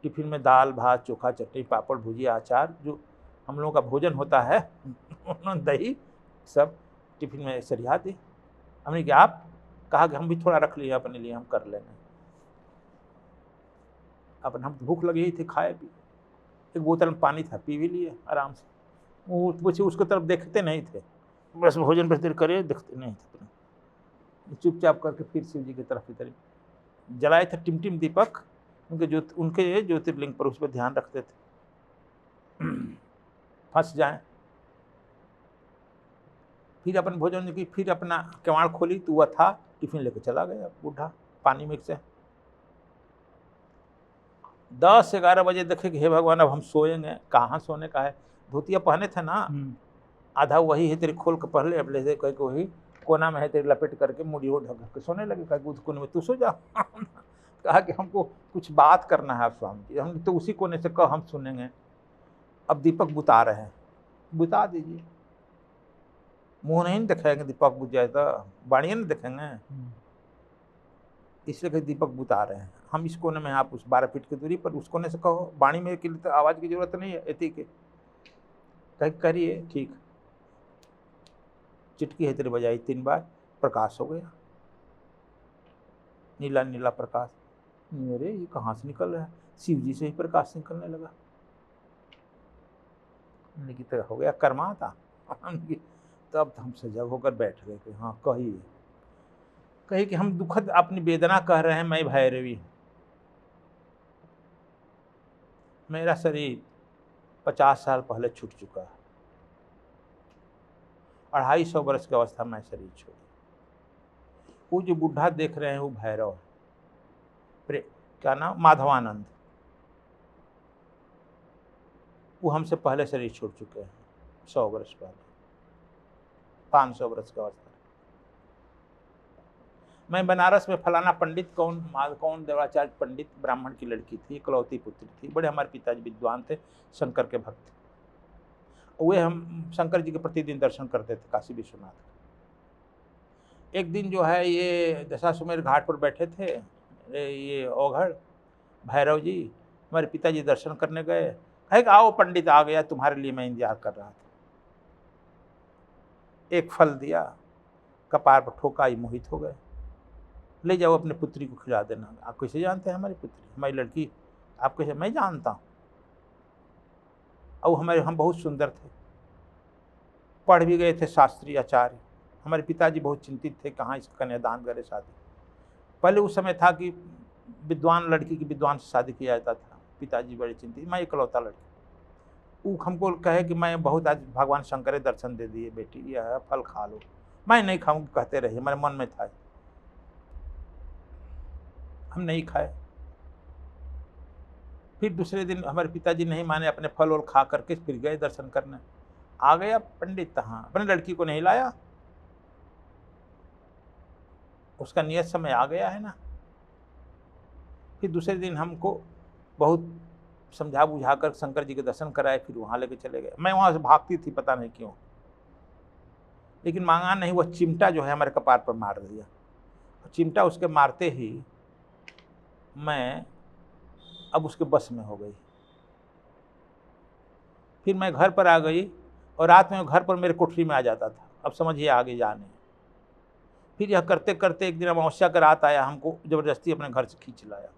टिफिन में दाल भात चोखा चटनी पापड़ भुजिया अचार, जो हम लोगों का भोजन होता है, उन्होंने दही सब टिफिन में सरिया दी। हमने कहा आप, कहा कि हम भी थोड़ा रख लिए अपने लिए, हम कर लेंगे। अपन हम भूख लगी ही थी, खाए भी, एक बोतल में पानी था, पी भी लिए आराम से। वो पूछे, उसको तरफ देखते नहीं थे, बस भोजन पर देर करे, देखते नहीं थे, चुपचाप करके फिर शिव जी की तरफ इधर जलाए थे टिमटिम दीपक, उनके ज्योतिर्लिंग पर, उस पर ध्यान रखते थे, फंस जाए। फिर अपन भोजन की, फिर अपना केवाड़ खोली तो वह था, टिफिन लेके चला गया बूढ़ा, पानी में से। 10-11 बजे देखे कि हे भगवान अब हम सोएंगे, कहाँ सोने का है, धोतिया पहने थे ना, आधा वही है तेरे खोल के पहले, अब ले कह के वही कोना में है तेरे, लपेट करके मुड़ी हो ढक के सोने लगे। कहा उस कोने में तू सो जा। कहा कि हमको कुछ बात करना है आप स्वामी जी, हम तो उसी कोने से कह, हम सुनेंगे। अब दीपक बुता रहे हैं, बुता दीजिए, मुंह नहीं दिखाएंगे, दीपक बुझ जाए तो बाणिया नहीं दिखेंगे, इसलिए कहीं दीपक बुता रहे हैं। हम इस कोने में, आप उस 12 फीट की दूरी पर उस कोने से कहो, बाणी में के लिए तो आवाज़ की जरूरत नहीं है, एती के कहीं करिए। ठीक, चिटकी है तेरे बजाई 3 बार, प्रकाश हो गया, नीला नीला प्रकाश। मेरे ये कहाँ से निकल रहा है, शिव जी से ही प्रकाश निकलने लगा। लेकिन तो हो गया कर्मा था। तब हम सजग होकर बैठ गए कि हाँ कहिए, कहे कि हम दुखद अपनी वेदना कह रहे हैं, मैं भैरवी हूँ, मेरा शरीर 50 साल पहले छूट चुका है, 250 वर्ष की अवस्था में शरीर छोड़ी। वो जो बुढ़ा देख रहे हैं वो भैरव है, क्या नाम, माधवानंद, वो हमसे पहले शरीर छोड़ चुके हैं 100 वर्ष पहले। 500 वर्ष का अवसर। मैं बनारस में फलाना पंडित कौन देवाचार्य पंडित ब्राह्मण की लड़की थी, इकलौती पुत्री थी, बड़े हमारे पिताजी विद्वान थे, शंकर के भक्त। वे हम शंकर जी के प्रतिदिन दर्शन करते थे काशी विश्वनाथ। एक दिन जो है ये दशाश्वमेध घाट पर बैठे थे, ये ओघड़ भैरव जी, हमारे पिताजी दर्शन करने गए, कहे कि आओ पंडित आ गया, तुम्हारे लिए मैं इंतजार कर रहा था। एक फल दिया, कपार पर ठोका, ये मोहित हो गए। ले जाओ अपने पुत्री को खिला देना। आप कैसे जानते हैं हमारी पुत्री, हमारी लड़की? आप कैसे? मैं जानता हूँ। और हम बहुत सुंदर थे, पढ़ भी गए थे, शास्त्री आचार्य। हमारे पिताजी बहुत चिंतित थे कहाँ इसका कन्यादान करे शादी। पहले उस समय था कि विद्वान लड़की की विद्वान से शादी किया जाता था। पिताजी बड़े चिंतित, मैं इकलौता लड़की। वो हमको कहे कि मैं बहुत आज भगवान शंकर ने दर्शन दे दिए, बेटी यह फल खा लो। मैं नहीं खाऊंगी कहते रहे, हमारे मन में था। हम नहीं खाए। फिर दूसरे दिन हमारे पिताजी नहीं माने, अपने फल और खा करके फिर गए दर्शन करने। आ गया पंडित, हाँ अपने लड़की को नहीं लाया, उसका नियत समय आ गया है ना। फिर दूसरे दिन हमको बहुत समझा बुझा कर शंकर जी के दर्शन कराए, फिर वहाँ लेके चले गए। मैं वहाँ से भागती थी, पता नहीं क्यों, लेकिन मांगा नहीं। वह चिमटा जो है हमारे कपार पर मार दिया। चिमटा उसके मारते ही मैं अब उसके बस में हो गई। फिर मैं घर पर आ गई और रात में घर पर मेरे कोठरी में आ जाता था। अब समझिए आगे जाने। फिर यह करते करते एक दिन अमावस्या का रात आया, हमको जबरदस्ती अपने घर से खींच लाया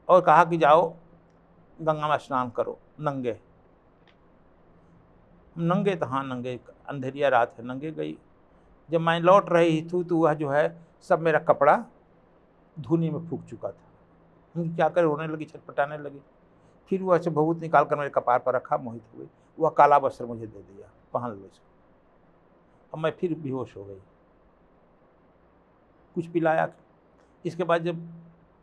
और कहा कि जाओ गंगा में स्नान करो नंगे। नंगे तो हाँ नंगे, अंधेरिया रात है, नंगे गई। जब मैं लौट रही थी तो वह जो है सब मेरा कपड़ा धुनी में फूक चुका था। हम क्या करे, रोने लगी, छटपटाने लगी। फिर वह से भभूत निकाल कर मेरे कपार पर रखा, मोहित हो गई। वह काला वस्त्र मुझे दे दिया, पहन लो इसको। अब मैं फिर बेहोश हो गई। कुछ पिलाया। इसके बाद जब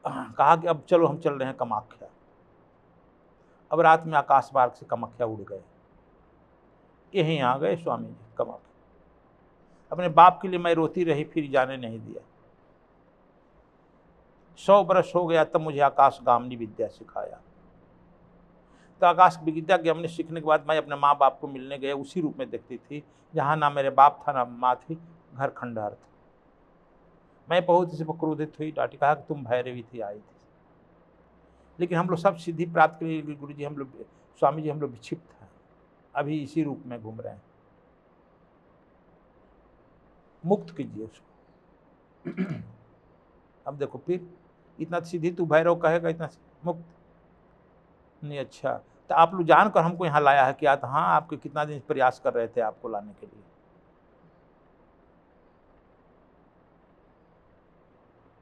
कहा कि अब चलो हम चल रहे हैं कामाख्या। अब रात में आकाश मार्ग से कामाख्या उड़ गए, यहीं आ गए स्वामी जी कामाख्या। अपने बाप के लिए मैं रोती रही, फिर जाने नहीं दिया। 100 वर्ष हो गया तब मुझे आकाश गामनी विद्या सिखाया। तो आकाश विद्या के हमने सीखने के बाद मैं अपने माँ बाप को मिलने गया, उसी रूप में देखती थी जहाँ ना मेरे बाप था ना माँ थी, घर खंडहर था। मैं बहुत इसे क्रोधित हुई, डांटी, कहा कि तुम भैरवी थी, आई थी। लेकिन हम लोग सब सिद्धि प्राप्त के लिए गुरु जी, हम लोग स्वामी जी, हम लोग विक्षिप्त हैं, अभी इसी रूप में घूम रहे हैं। मुक्त कीजिए उसको। अब देखो फिर इतना सीधी तू भैरव कहेगा, इतना मुक्त नहीं। अच्छा तो आप लोग जानकर हमको यहाँ लाया है क्या? तो हाँ, आपके कितना दिन प्रयास कर रहे थे आपको लाने के लिए।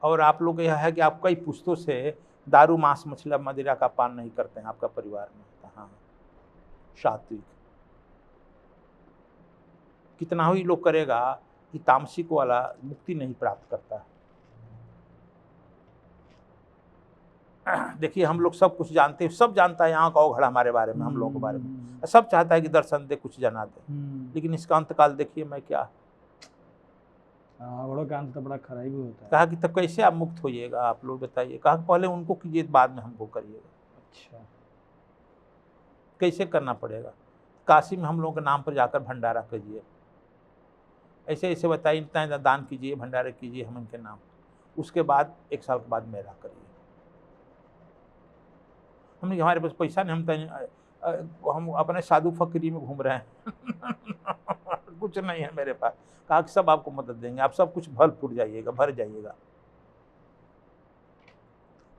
और आप लोग यह है कि आप कई पुस्तों से दारू मांस मछली मदिरा का पान नहीं करते हैं, आपका परिवार में होता। हाँ, सात्विक। कितना ही लोग करेगा कि तामसिक वाला मुक्ति नहीं प्राप्त करता है। देखिए हम लोग सब कुछ जानते हैं, सब जानता है यहाँ का ओघड़ हमारे बारे में, हम लोगों के बारे में। सब चाहता है कि दर्शन दे, कुछ जना दे, लेकिन इसका अंतकाल देखिए मैं क्या। बड़ों का अंत तो बड़ा खराब भी होता है। कहा कि तब कैसे आप मुक्त होइएगा, आप लोग बताइए। कहा पहले उनको कीजिए, बाद में हमको करिएगा। अच्छा, कैसे करना पड़ेगा? काशी में हम लोगों के नाम पर जाकर भंडारा कीजिए, ऐसे ऐसे बताइए, इतना दान कीजिए, भंडारे कीजिए हम इनके नाम। उसके बाद 1 साल के बाद मेरा करिए। हमने हमारे पास पैसा नहीं, हम अपने साधु फकीरी में घूम रहे हैं। कुछ नहीं है मेरे पास। कहा कि सब आपको मदद देंगे, आप सब कुछ भर फूट जाइएगा, भर जाइएगा।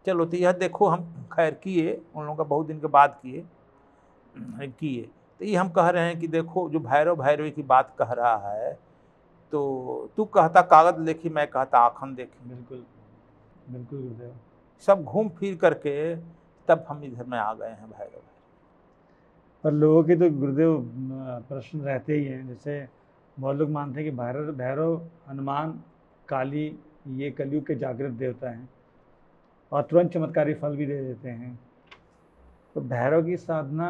चलो तो यह देखो हम खैर किए, उन लोगों का बहुत दिन के बाद किए। तो ये हम कह रहे हैं कि देखो जो भैरव भैरवी की बात कह रहा है, तो तू कहता कागज देखी, मैं कहता आँखन देखी। बिल्कुल बिल्कुल गुरुदेव। सब घूम फिर करके तब हम इधर में आ गए हैं भैरव। पर लोगों के तो गुरुदेव प्रश्न रहते ही हैं। जैसे बहुत लोग मानते हैं कि भैरव हनुमान काली ये कलयुग के जागृत देवता हैं और तुरंत चमत्कारी फल भी दे देते हैं। तो भैरव की साधना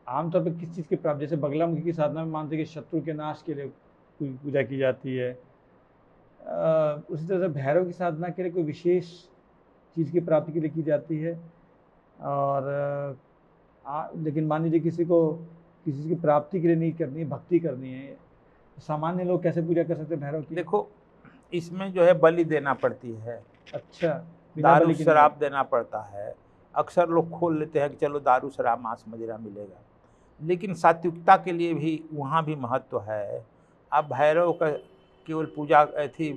आमतौर पे किस चीज़ की प्राप्ति, जैसे बगलामुखी की साधना में मानते हैं कि शत्रु के नाश के लिए कोई पूजा की जाती है, उसी तरह से भैरव की साधना के लिए कोई विशेष चीज़ की प्राप्ति के लिए की जाती है। और लेकिन मान लीजिए किसी को किसी चीज़ की प्राप्ति के लिए नहीं करनी है, भक्ति करनी है, सामान्य लोग कैसे पूजा कर सकते हैं भैरव की? देखो, इसमें जो है बलि देना पड़ती है, अच्छा, बिना दारू बलि के शराब देना पड़ता है। अक्सर लोग खोल लेते हैं कि चलो दारू शराब मांस मदिरा मिलेगा, लेकिन सात्विकता के लिए भी वहाँ भी महत्व है। आप भैरव का केवल पूजा थी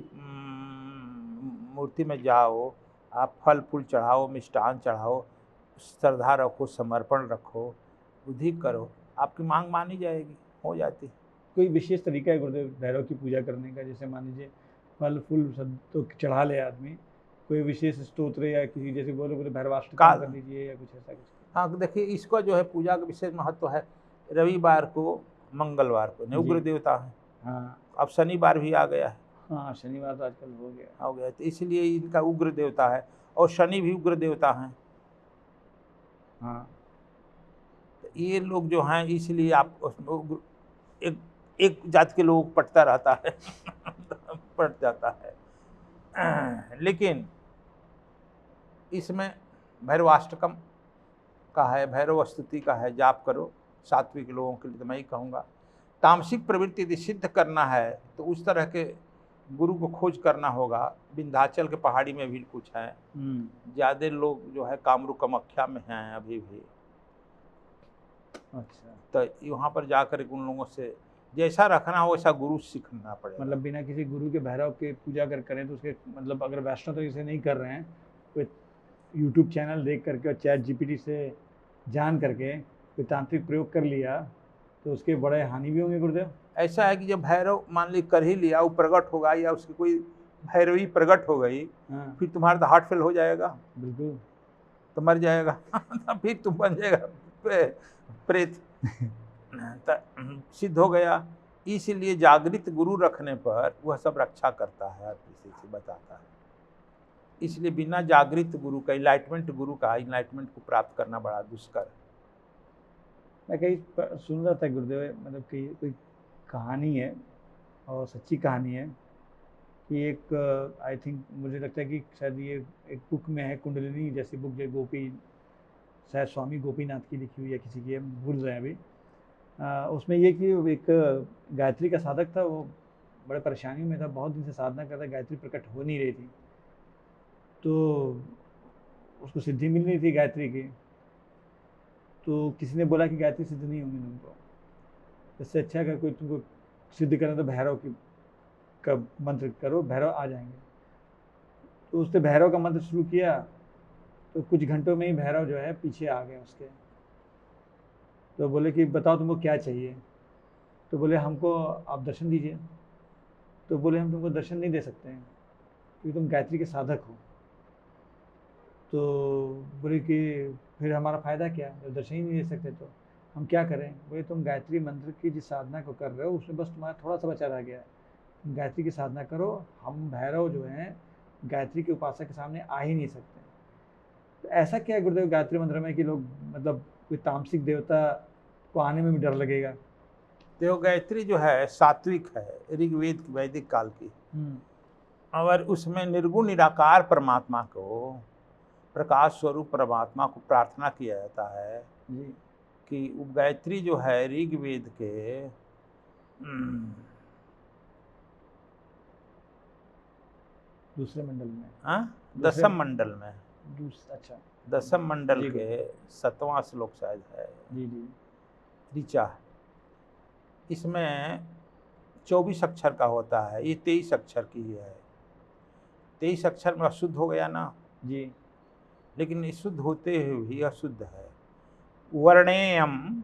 मूर्ति में जाओ, आप फल फूल चढ़ाओ, मिष्टान चढ़ाओ, श्रद्धा रखो, समर्पण रखो, बुद्धि करो, आपकी मांग मानी जाएगी, हो जाती। कोई विशेष तरीका है गुरुदेव भैरव की पूजा करने का? जैसे मान लीजिए फल फूल सब तो चढ़ा ले आदमी, कोई विशेष स्तोत्र या किसी जैसे बोले बोले भैरवाष्टकम कर दीजिए या कुछ ऐसा कुछ? हाँ, देखिए, इसका जो है पूजा का विशेष महत्व है। रविवार को, मंगलवार को उग्र देवता है। हाँ, अब शनिवार भी आ गया है। हाँ, शनिवार तो आजकल हो गया, तो इसलिए इनका उग्र देवता है, और शनि भी उग्र देवता हैं। हाँ, तो ये लोग जो हैं, इसलिए आप एक जात के लोग पटता रहता है पट जाता है। लेकिन इसमें भैरवाष्टकम का है, भैरव स्तुति का है, जाप करो। सात्विक लोगों के लिए तो मैं ही कहूँगा। तामसिक प्रवृत्ति यदि सिद्ध करना है तो उस तरह के गुरु को खोज करना होगा। विंध्याचल के पहाड़ी में भी कुछ है, ज़्यादा लोग जो है कामरू कामाख्या में हैं अभी भी। अच्छा, तो वहाँ पर जाकर उन लोगों से जैसा रखना हो वैसा गुरु सीखना पड़ेगा। मतलब बिना किसी गुरु के भैरव के पूजा अगर करें तो उसके मतलब अगर वैष्णव तरीके से नहीं कर रहे हैं, कोई यूट्यूब चैनल देख करके और चैट जीपीटी से जान करके कोई तांत्रिक प्रयोग कर लिया तो उसके बड़े हानि भी होंगे गुरुदेव? ऐसा है कि जब भैरव मान ली कर ही लिया, वो प्रकट होगा या उसकी कोई भैरवी प्रकट हो गई, फिर तुम्हारा तो हार्ट फेल हो जाएगा, बिल्कुल, तो मर जाएगा फिर तुम बन जाएगा प्रेत सिद्ध हो गया। इसलिए जागृत गुरु रखने पर वह सब रक्षा करता है, हर किसी से बताता है। इसलिए बिना जागृत गुरु का, इनलाइटमेंट गुरु का, इनलाइटमेंट को प्राप्त करना बड़ा दुष्कर है। मैं कहीं सुन रहा था गुरुदेव, मतलब कि कोई कहानी है और सच्ची कहानी है कि एक आई थिंक मुझे लगता है कि शायद ये एक बुक में है, कुंडलिनी जैसी बुक जो गोपी, शायद स्वामी गोपीनाथ की लिखी हुई है, किसी की, हम भूल रहे हैं अभी। उसमें ये कि एक गायत्री का साधक था, वो बड़े परेशानियों में था, बहुत दिन से साधना करता, गायत्री प्रकट हो नहीं रही थी, तो उसको सिद्धि मिल रही थी गायत्री की। तो किसी ने बोला कि गायत्री सिद्ध नहीं होंगी तुमको, इससे अच्छा अगर कोई तुमको सिद्ध करना तो भैरव की का मंत्र करो, भैरव आ जाएंगे। तो उसने भैरव का मंत्र शुरू किया तो कुछ घंटों में ही भैरव जो है पीछे आ गए उसके। तो बोले कि बताओ तुमको क्या चाहिए? तो बोले हमको आप दर्शन दीजिए। तो बोले हम तुमको दर्शन नहीं दे सकते हैं क्योंकि तुम गायत्री के साधक हो। तो बोले कि फिर हमारा फ़ायदा क्या, जब दर्शन ही नहीं दे सकते तो हम क्या करें? बोले तुम गायत्री मंत्र की जिस साधना को कर रहे हो उसमें बस तुम्हारा थोड़ा सा बचा रह गया है, तुम गायत्री की साधना करो, हम भैरव जो हैं गायत्री के उपासक के सामने आ ही नहीं सकते। तो ऐसा क्या है गुरुदेव गायत्री मंत्र में कि लोग मतलब कोई तामसिक देवता को आने में भी डर लगेगा? देखो, गायत्री जो है सात्विक है, ऋग्वेद की, वैदिक काल की, और उसमें निर्गुण निराकार परमात्मा को, प्रकाश स्वरूप परमात्मा को प्रार्थना किया जाता है जी, कि गायत्री जो है ऋग्वेद के दूसरे मंडल में, दसम मंडल में, अच्छा, दसम मंडल के 7वां श्लोक शायद है, जी जी, ऋचा। इसमें 24 अक्षर का होता है, ये 23 अक्षर की ही है। 23 अक्षर में अशुद्ध हो गया ना जी, लेकिन शुद्ध होते हुए भी अशुद्ध है। वर्णेयम,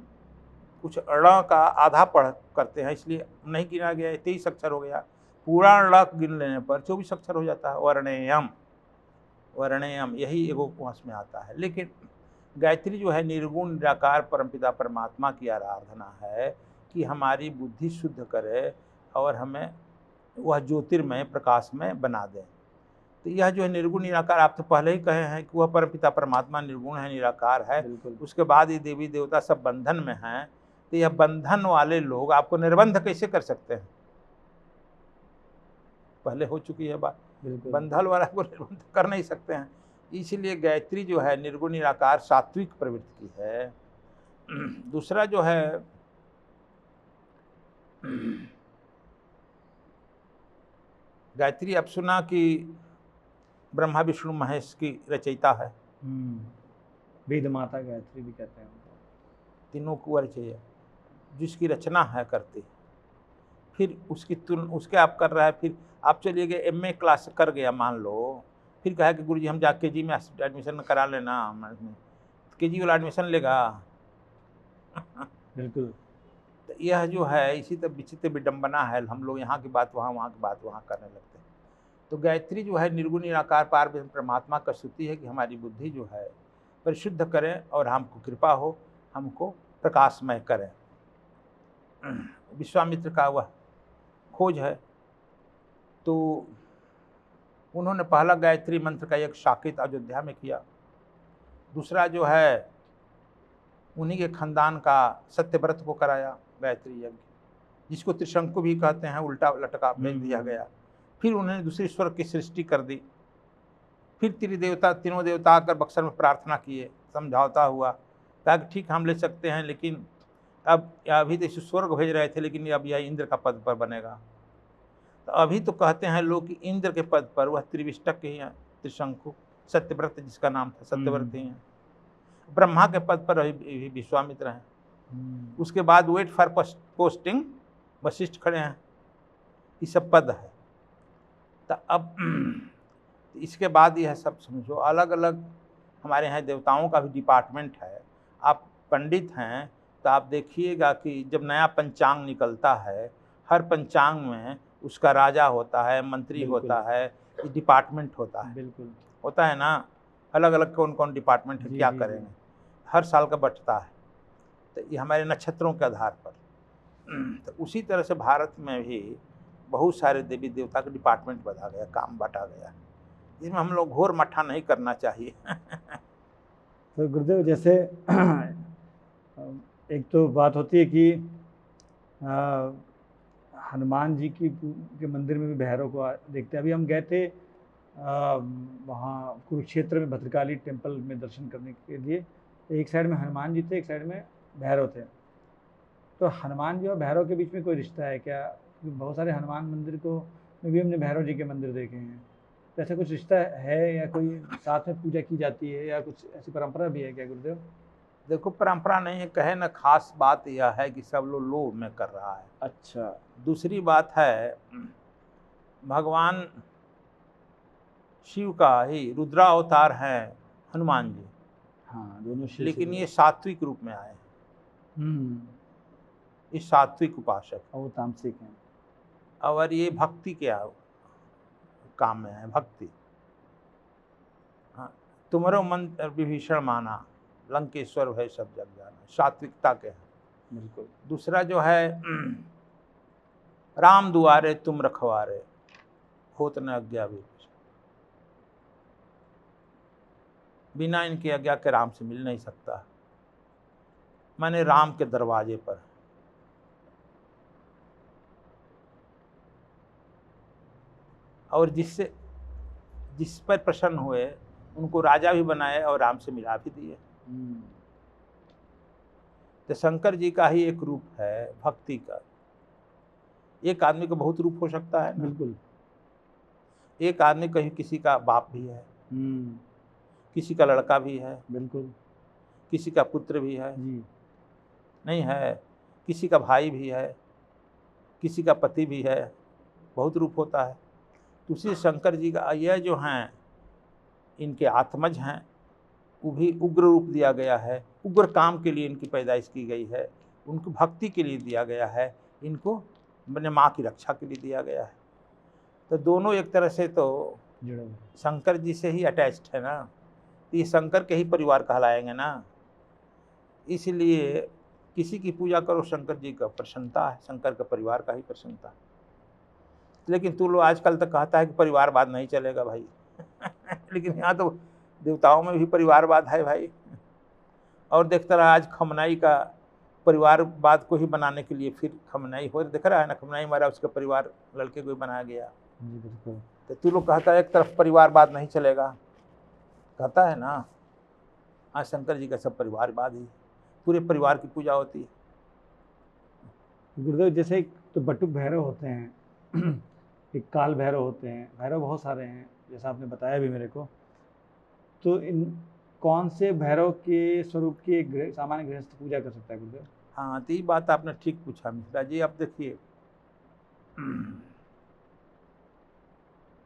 कुछ ण का आधा पढ़ करते हैं इसलिए नहीं गिना गया, 23 अक्षर हो गया। पूरा ण गिन लेने पर 24 अक्षर हो जाता है, वर्णेयम, वर्णेयम, यही एगोपवास में आता है। लेकिन गायत्री जो है निर्गुण निराकार परमपिता परमात्मा की आराधना है कि हमारी बुद्धि शुद्ध करे और हमें वह ज्योतिर्मय प्रकाश में बना दें। तो यह जो है निर्गुण निराकार, आप तो पहले ही कहे हैं कि वह परमपिता परमात्मा निर्गुण है, निराकार है। बिल्कुल। उसके बाद ये देवी देवता सब बंधन में हैं, तो यह बंधन वाले लोग आपको निर्बंध कैसे कर सकते हैं? पहले हो चुकी है बात। बिल्कुल। बंधन वाला को निर्बंध कर नहीं सकते हैं। इसलिए गायत्री जो है निर्गुण निराकार सात्विक प्रवृत्ति की है। दूसरा जो है गायत्री, अब सुना कि ब्रह्मा विष्णु महेश की रचयिता है, वेद माता गायत्री भी कहते हैं उनको। तीनों को रचयिता, जिसकी रचना है करती, फिर उसके आप कर रहा है। फिर आप चलिए गए MA क्लास कर गया मान लो, फिर कहा कि गुरुजी हम जा KG में एडमिशन करा लेना, KG वाला एडमिशन लेगा। बिल्कुल। तो यह जो है इसी तरह विचित्र विडम्बना है, हम लोग यहाँ की बात वहाँ, वहाँ की बात वहाँ करने लगते हैं। तो गायत्री जो है निर्गुण निराकार पार ब्रह्म परमात्मा का स्तुति है कि हमारी बुद्धि जो है परिशुद्ध करें और हमको कृपा हो, हमको प्रकाशमय करें। विश्वामित्र का वह खोज है, तो उन्होंने पहला गायत्री मंत्र का एक साकेत अयोध्या में किया। दूसरा जो है उन्हीं के खानदान का सत्यव्रत को कराया गायत्री यज्ञ, जिसको त्रिशंकु भी कहते हैं, उल्टा लटका भेज दिया गया। फिर उन्होंने दूसरी स्वर्ग की सृष्टि कर दी। फिर तीनों देवता आकर बक्सर में प्रार्थना किए, समझौता हुआ, कहा कि ठीक हम ले सकते हैं, लेकिन अब अभी तो स्वर्ग भेज रहे थे, लेकिन अब यह इंद्र का पद पर बनेगा। तो अभी तो कहते हैं लोग कि इंद्र के पद पर वह त्रिविष्टक ही हैं, त्रिशंकु, सत्यव्रत जिसका नाम था सत्यव्रत ही हैं। ब्रह्मा के पद पर अभी विश्वामित्र हैं। उसके बाद वेट फॉर पोस्टिंग वशिष्ठ खड़े हैं। ये सब पद है। तो अब इसके बाद यह सब समझो अलग अलग हमारे यहाँ देवताओं का भी डिपार्टमेंट है। आप पंडित हैं तो आप देखिएगा कि जब नया पंचांग निकलता है, हर पंचांग में उसका राजा होता है, मंत्री होता है, डिपार्टमेंट होता है। बिल्कुल होता है ना, अलग अलग कौन कौन डिपार्टमेंट है, क्या करेंगे, हर साल का बंटता है। तो ये हमारे नक्षत्रों के आधार पर। तो उसी तरह से भारत में भी बहुत सारे देवी देवता के डिपार्टमेंट बना गया, काम बांटा गया। इसमें हम लोग घोर मट्ठा नहीं करना चाहिए। तो गुरुदेव जैसे एक तो बात होती है कि हनुमान जी के मंदिर में भी भैरव को देखते हैं। अभी हम गए थे वहाँ कुरुक्षेत्र में भद्रकाली टेम्पल में दर्शन करने के लिए। एक साइड में हनुमान जी थे, एक साइड में भैरव थे। तो हनुमान जी और भैरव के बीच में कोई रिश्ता है क्या? बहुत सारे हनुमान मंदिर को में भी हमने भैरव जी के मंदिर देखे हैं। तो ऐसा कुछ रिश्ता है या कोई साथ में पूजा की जाती है या कुछ ऐसी परंपरा भी है क्या गुरुदेव? देखो परंपरा नहीं है, कहे ना, खास बात यह है कि सब लोग लोभ में कर रहा है। अच्छा। दूसरी बात है भगवान शिव का ही रुद्रावतार है हनुमान जी। हाँ, दोनों शिव, लेकिन ये सात्विक रूप में आए हैं। ये सात्विक उपासक और वो तामसिक हैं। और ये भक्ति के काम में है, भक्ति। हाँ, तुम्हारो मन विभीषण माना, लंकेश्वर भय सब जग जाना, सात्विकता के हैं। बिल्कुल। दूसरा जो है राम दुआरे तुम रखवारे, होत न आज्ञा भी, बिना इनकी आज्ञा के राम से मिल नहीं सकता। मैंने राम के दरवाजे पर। और जिस पर प्रसन्न हुए उनको राजा भी बनाए और राम से मिला भी दिए। तो शंकर जी का ही एक रूप है भक्ति का। एक आदमी का बहुत रूप हो सकता है ना? बिल्कुल। एक आदमी कहीं किसी का बाप भी है, किसी का लड़का भी है, बिल्कुल, किसी का पुत्र भी है जी, नहीं है, किसी का भाई भी है, किसी का पति भी है, बहुत रूप होता है। दूसरे शंकर जी का यह जो हैं इनके आत्मज हैं, वो भी उग्र रूप दिया गया है। उग्र काम के लिए इनकी पैदाइश की गई है, उनको भक्ति के लिए दिया गया है, इनको अपने माँ की रक्षा के लिए दिया गया है। तो दोनों एक तरह से तो शंकर जी से ही अटैच्ड है ना, तो ये शंकर के ही परिवार कहलाएंगे ना। इसलिए किसी की पूजा करो, शंकर जी का प्रसन्नता है, शंकर के परिवार का ही प्रसन्नता है। लेकिन तू लोग आजकल तक कहता है कि परिवारवाद नहीं चलेगा भाई। लेकिन यहाँ तो देवताओं में भी परिवारवाद है भाई। और देखता रहा आज खमनाई का परिवारवाद को ही बनाने के लिए फिर खमनाई हो, देख रहा है ना, खमनाई मारा उसका परिवार लड़के को ही बनाया गया। जी बिल्कुल। तो तू लोग कहता है एक तरफ परिवारवाद नहीं चलेगा, कहता है ना। आज शंकर जी का सब परिवारवाद ही, पूरे परिवार की पूजा होती है। गुरुदेव जैसे एक तो बटुक भैरव होते हैं, एक काल भैरव होते हैं, भैरव बहुत सारे हैं जैसा आपने बताया भी मेरे को। तो इन कौन से भैरव के स्वरूप की एक सामान्य गृहस्थ पूजा कर सकता है गुरुदेव? हाँ, तो ये बात आपने ठीक पूछा मिश्रा जी। अब देखिए,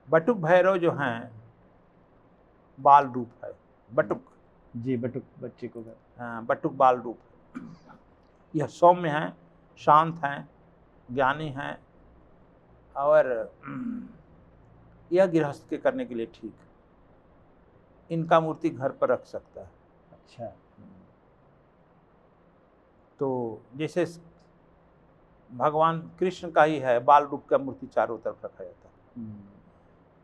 बटुक भैरव जो हैं बाल रूप है, बटुक। जी बटुक बच्चे को कर। हाँ, बटुक बाल रूप। यह सौम्य हैं, शांत हैं, ज्ञानी हैं, और यह गृहस्थ के करने के लिए ठीक। इनका मूर्ति घर पर रख सकता है। अच्छा। तो जैसे भगवान कृष्ण का ही है, बाल रूप का मूर्ति चारों तरफ रखा जाता है।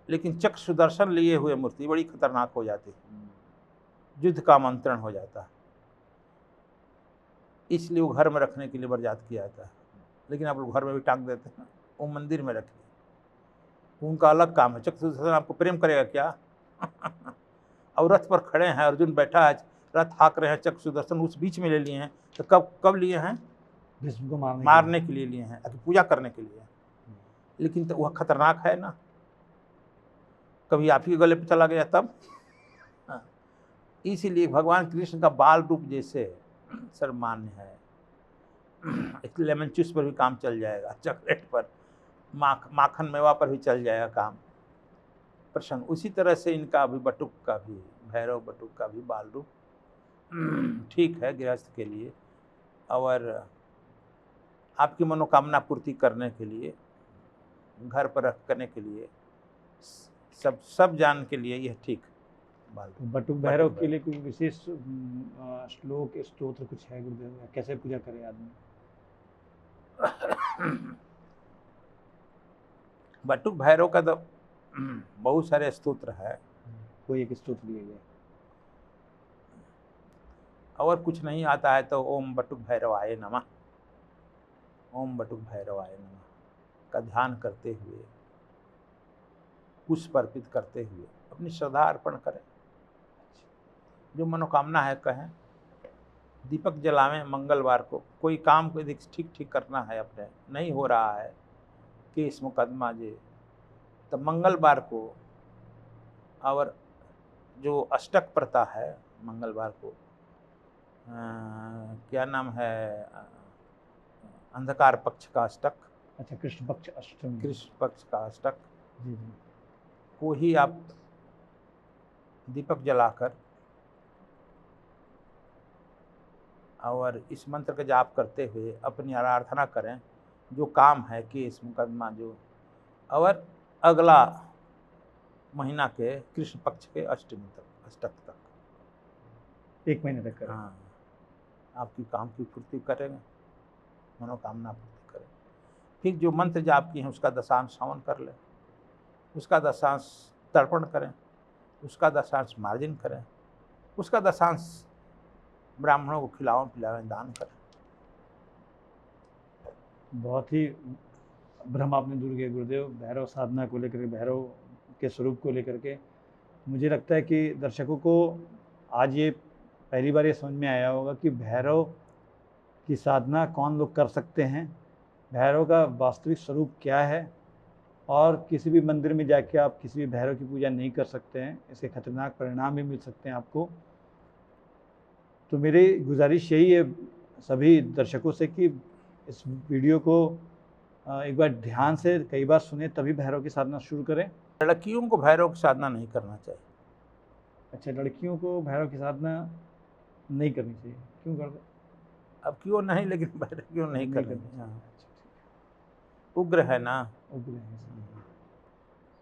लेकिन चक्र सुदर्शन लिए हुए मूर्ति बड़ी खतरनाक हो जाती है, युद्ध का आमंत्रण हो जाता है, इसलिए वो घर में रखने के लिए बर्जात किया जाता है। लेकिन आप लोग घर में भी टांग देते हैं, वो मंदिर में रखिए, उनका अलग काम है। चक्र सुदर्शन आपको प्रेम करेगा क्या? और रथ पर खड़े हैं, अर्जुन बैठा है, रथ हाँक रहे हैं, चक्र सुदर्शन उस बीच में ले लिए हैं। तो कब लिए हैं? भीष्म को मारने के लिए लिए हैं, पूजा करने के लिए। लेकिन तो वह खतरनाक है ना, कभी आप ही गले पे चला गया तब। इसीलिए भगवान कृष्ण का बाल रूप जैसे सर्वमान्य है, लेमन जूस पर भी काम चल जाएगा, चॉकलेट पर, माखन मेवा पर भी चल जाएगा काम, प्रसंग। उसी तरह से इनका भी, बटुक का भी, भैरव बटुक का भी बाल रूप ठीक है गृहस्थ के लिए, और आपकी मनोकामना पूर्ति करने के लिए, घर पर रखने के लिए, सब जान के लिए यह ठीक बाल रूप। बटुक भैरव के लिए कोई विशेष श्लोक स्तोत्र कुछ है गुरुदेव, कैसे पूजा करे आदमी? बटुक भैरव का तो बहुत सारे स्तोत्र है, कोई एक स्तोत्र लीजिए। और कुछ नहीं आता है तो ओम बटुक भैरवाय नमः, ओम बटुक भैरवाय नमः का ध्यान करते हुए, पुष्प अर्पित करते हुए अपनी श्रद्धा अर्पण करें, जो मनोकामना है कहें। दीपक जलावें मंगलवार को, कोई काम को यदि ठीक करना है अपने, नहीं हो रहा है केस मुकदमा जे, तो मंगलवार को, और जो अष्टक प्रथा है मंगलवार को, क्या नाम है, अंधकार पक्ष का अष्टक। अच्छा, कृष्ण पक्ष अष्टमी, कृष्ण पक्ष का अष्टक जी को ही आप दीपक जलाकर और इस मंत्र का जाप करते हुए अपनी आराधना करें, जो काम है केस मुकदमा जो, और अगला महीना के कृष्ण पक्ष के अष्टमी तक, अष्टक तक 1 महीने तक करें। हाँ, आपकी काम की पूर्ति करेंगे, मनोकामना पूर्ति करें। फिर जो मंत्र जाप किए हैं उसका दशांश हवन कर लें, उसका दशांश तर्पण करें, उसका दशांश मार्जन करें, उसका दशांश ब्राह्मणों को खिलाओं पिलाएं, दान करें। बहुत ही भ्रम आपने दूर किया गुरुदेव, भैरव साधना को लेकर के, भैरव के स्वरूप को लेकर के। मुझे लगता है कि दर्शकों को आज ये पहली बार ये समझ में आया होगा कि भैरव की साधना कौन लोग कर सकते हैं, भैरव का वास्तविक स्वरूप क्या है, और किसी भी मंदिर में जाके आप किसी भी भैरव की पूजा नहीं कर सकते हैं, इसके खतरनाक परिणाम भी मिल सकते हैं आपको। तो मेरी गुजारिश यही है सभी दर्शकों से कि इस वीडियो को एक बार ध्यान से कई बार सुने, तभी भैरव की साधना शुरू करें। लड़कियों को भैरव की साधना नहीं करना चाहिए। अच्छा, लड़कियों को भैरव की साधना नहीं करनी चाहिए, क्यों कर दे? अब क्यों नहीं, लेकिन भैरव क्यों नहीं करनी? अच्छा, उग्र है ना, उग्र है।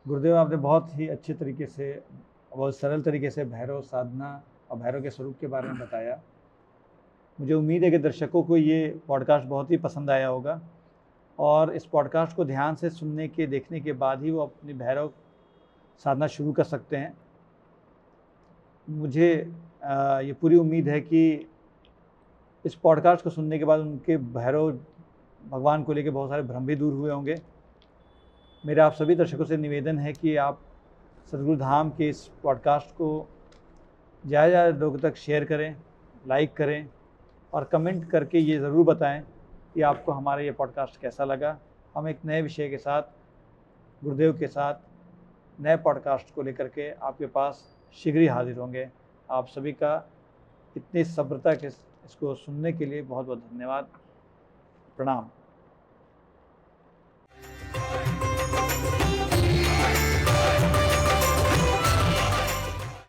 गुरुदेव आपने बहुत ही अच्छे तरीके से, बहुत सरल तरीके से भैरव साधना और भैरव के स्वरूप के बारे में बताया। मुझे उम्मीद है कि दर्शकों को ये पॉडकास्ट बहुत ही पसंद आया होगा, और इस पॉडकास्ट को ध्यान से सुनने के, देखने के बाद ही वो अपनी भैरव साधना शुरू कर सकते हैं। मुझे ये पूरी उम्मीद है कि इस पॉडकास्ट को सुनने के बाद उनके भैरव भगवान को लेकर बहुत सारे भ्रम भी दूर हुए होंगे। मेरा आप सभी दर्शकों से निवेदन है कि आप सद्गुरु धाम के इस पॉडकास्ट को ज़्यादा से ज़्यादा लोगों तक शेयर करें, लाइक करें और कमेंट करके ये ज़रूर बताएं कि आपको हमारा ये पॉडकास्ट कैसा लगा। हम एक नए विषय के साथ, गुरुदेव के साथ, नए पॉडकास्ट को लेकर के आपके पास शीघ्र ही हाजिर होंगे। आप सभी का इतनी सब्रता के इसको सुनने के लिए बहुत बहुत धन्यवाद। प्रणाम।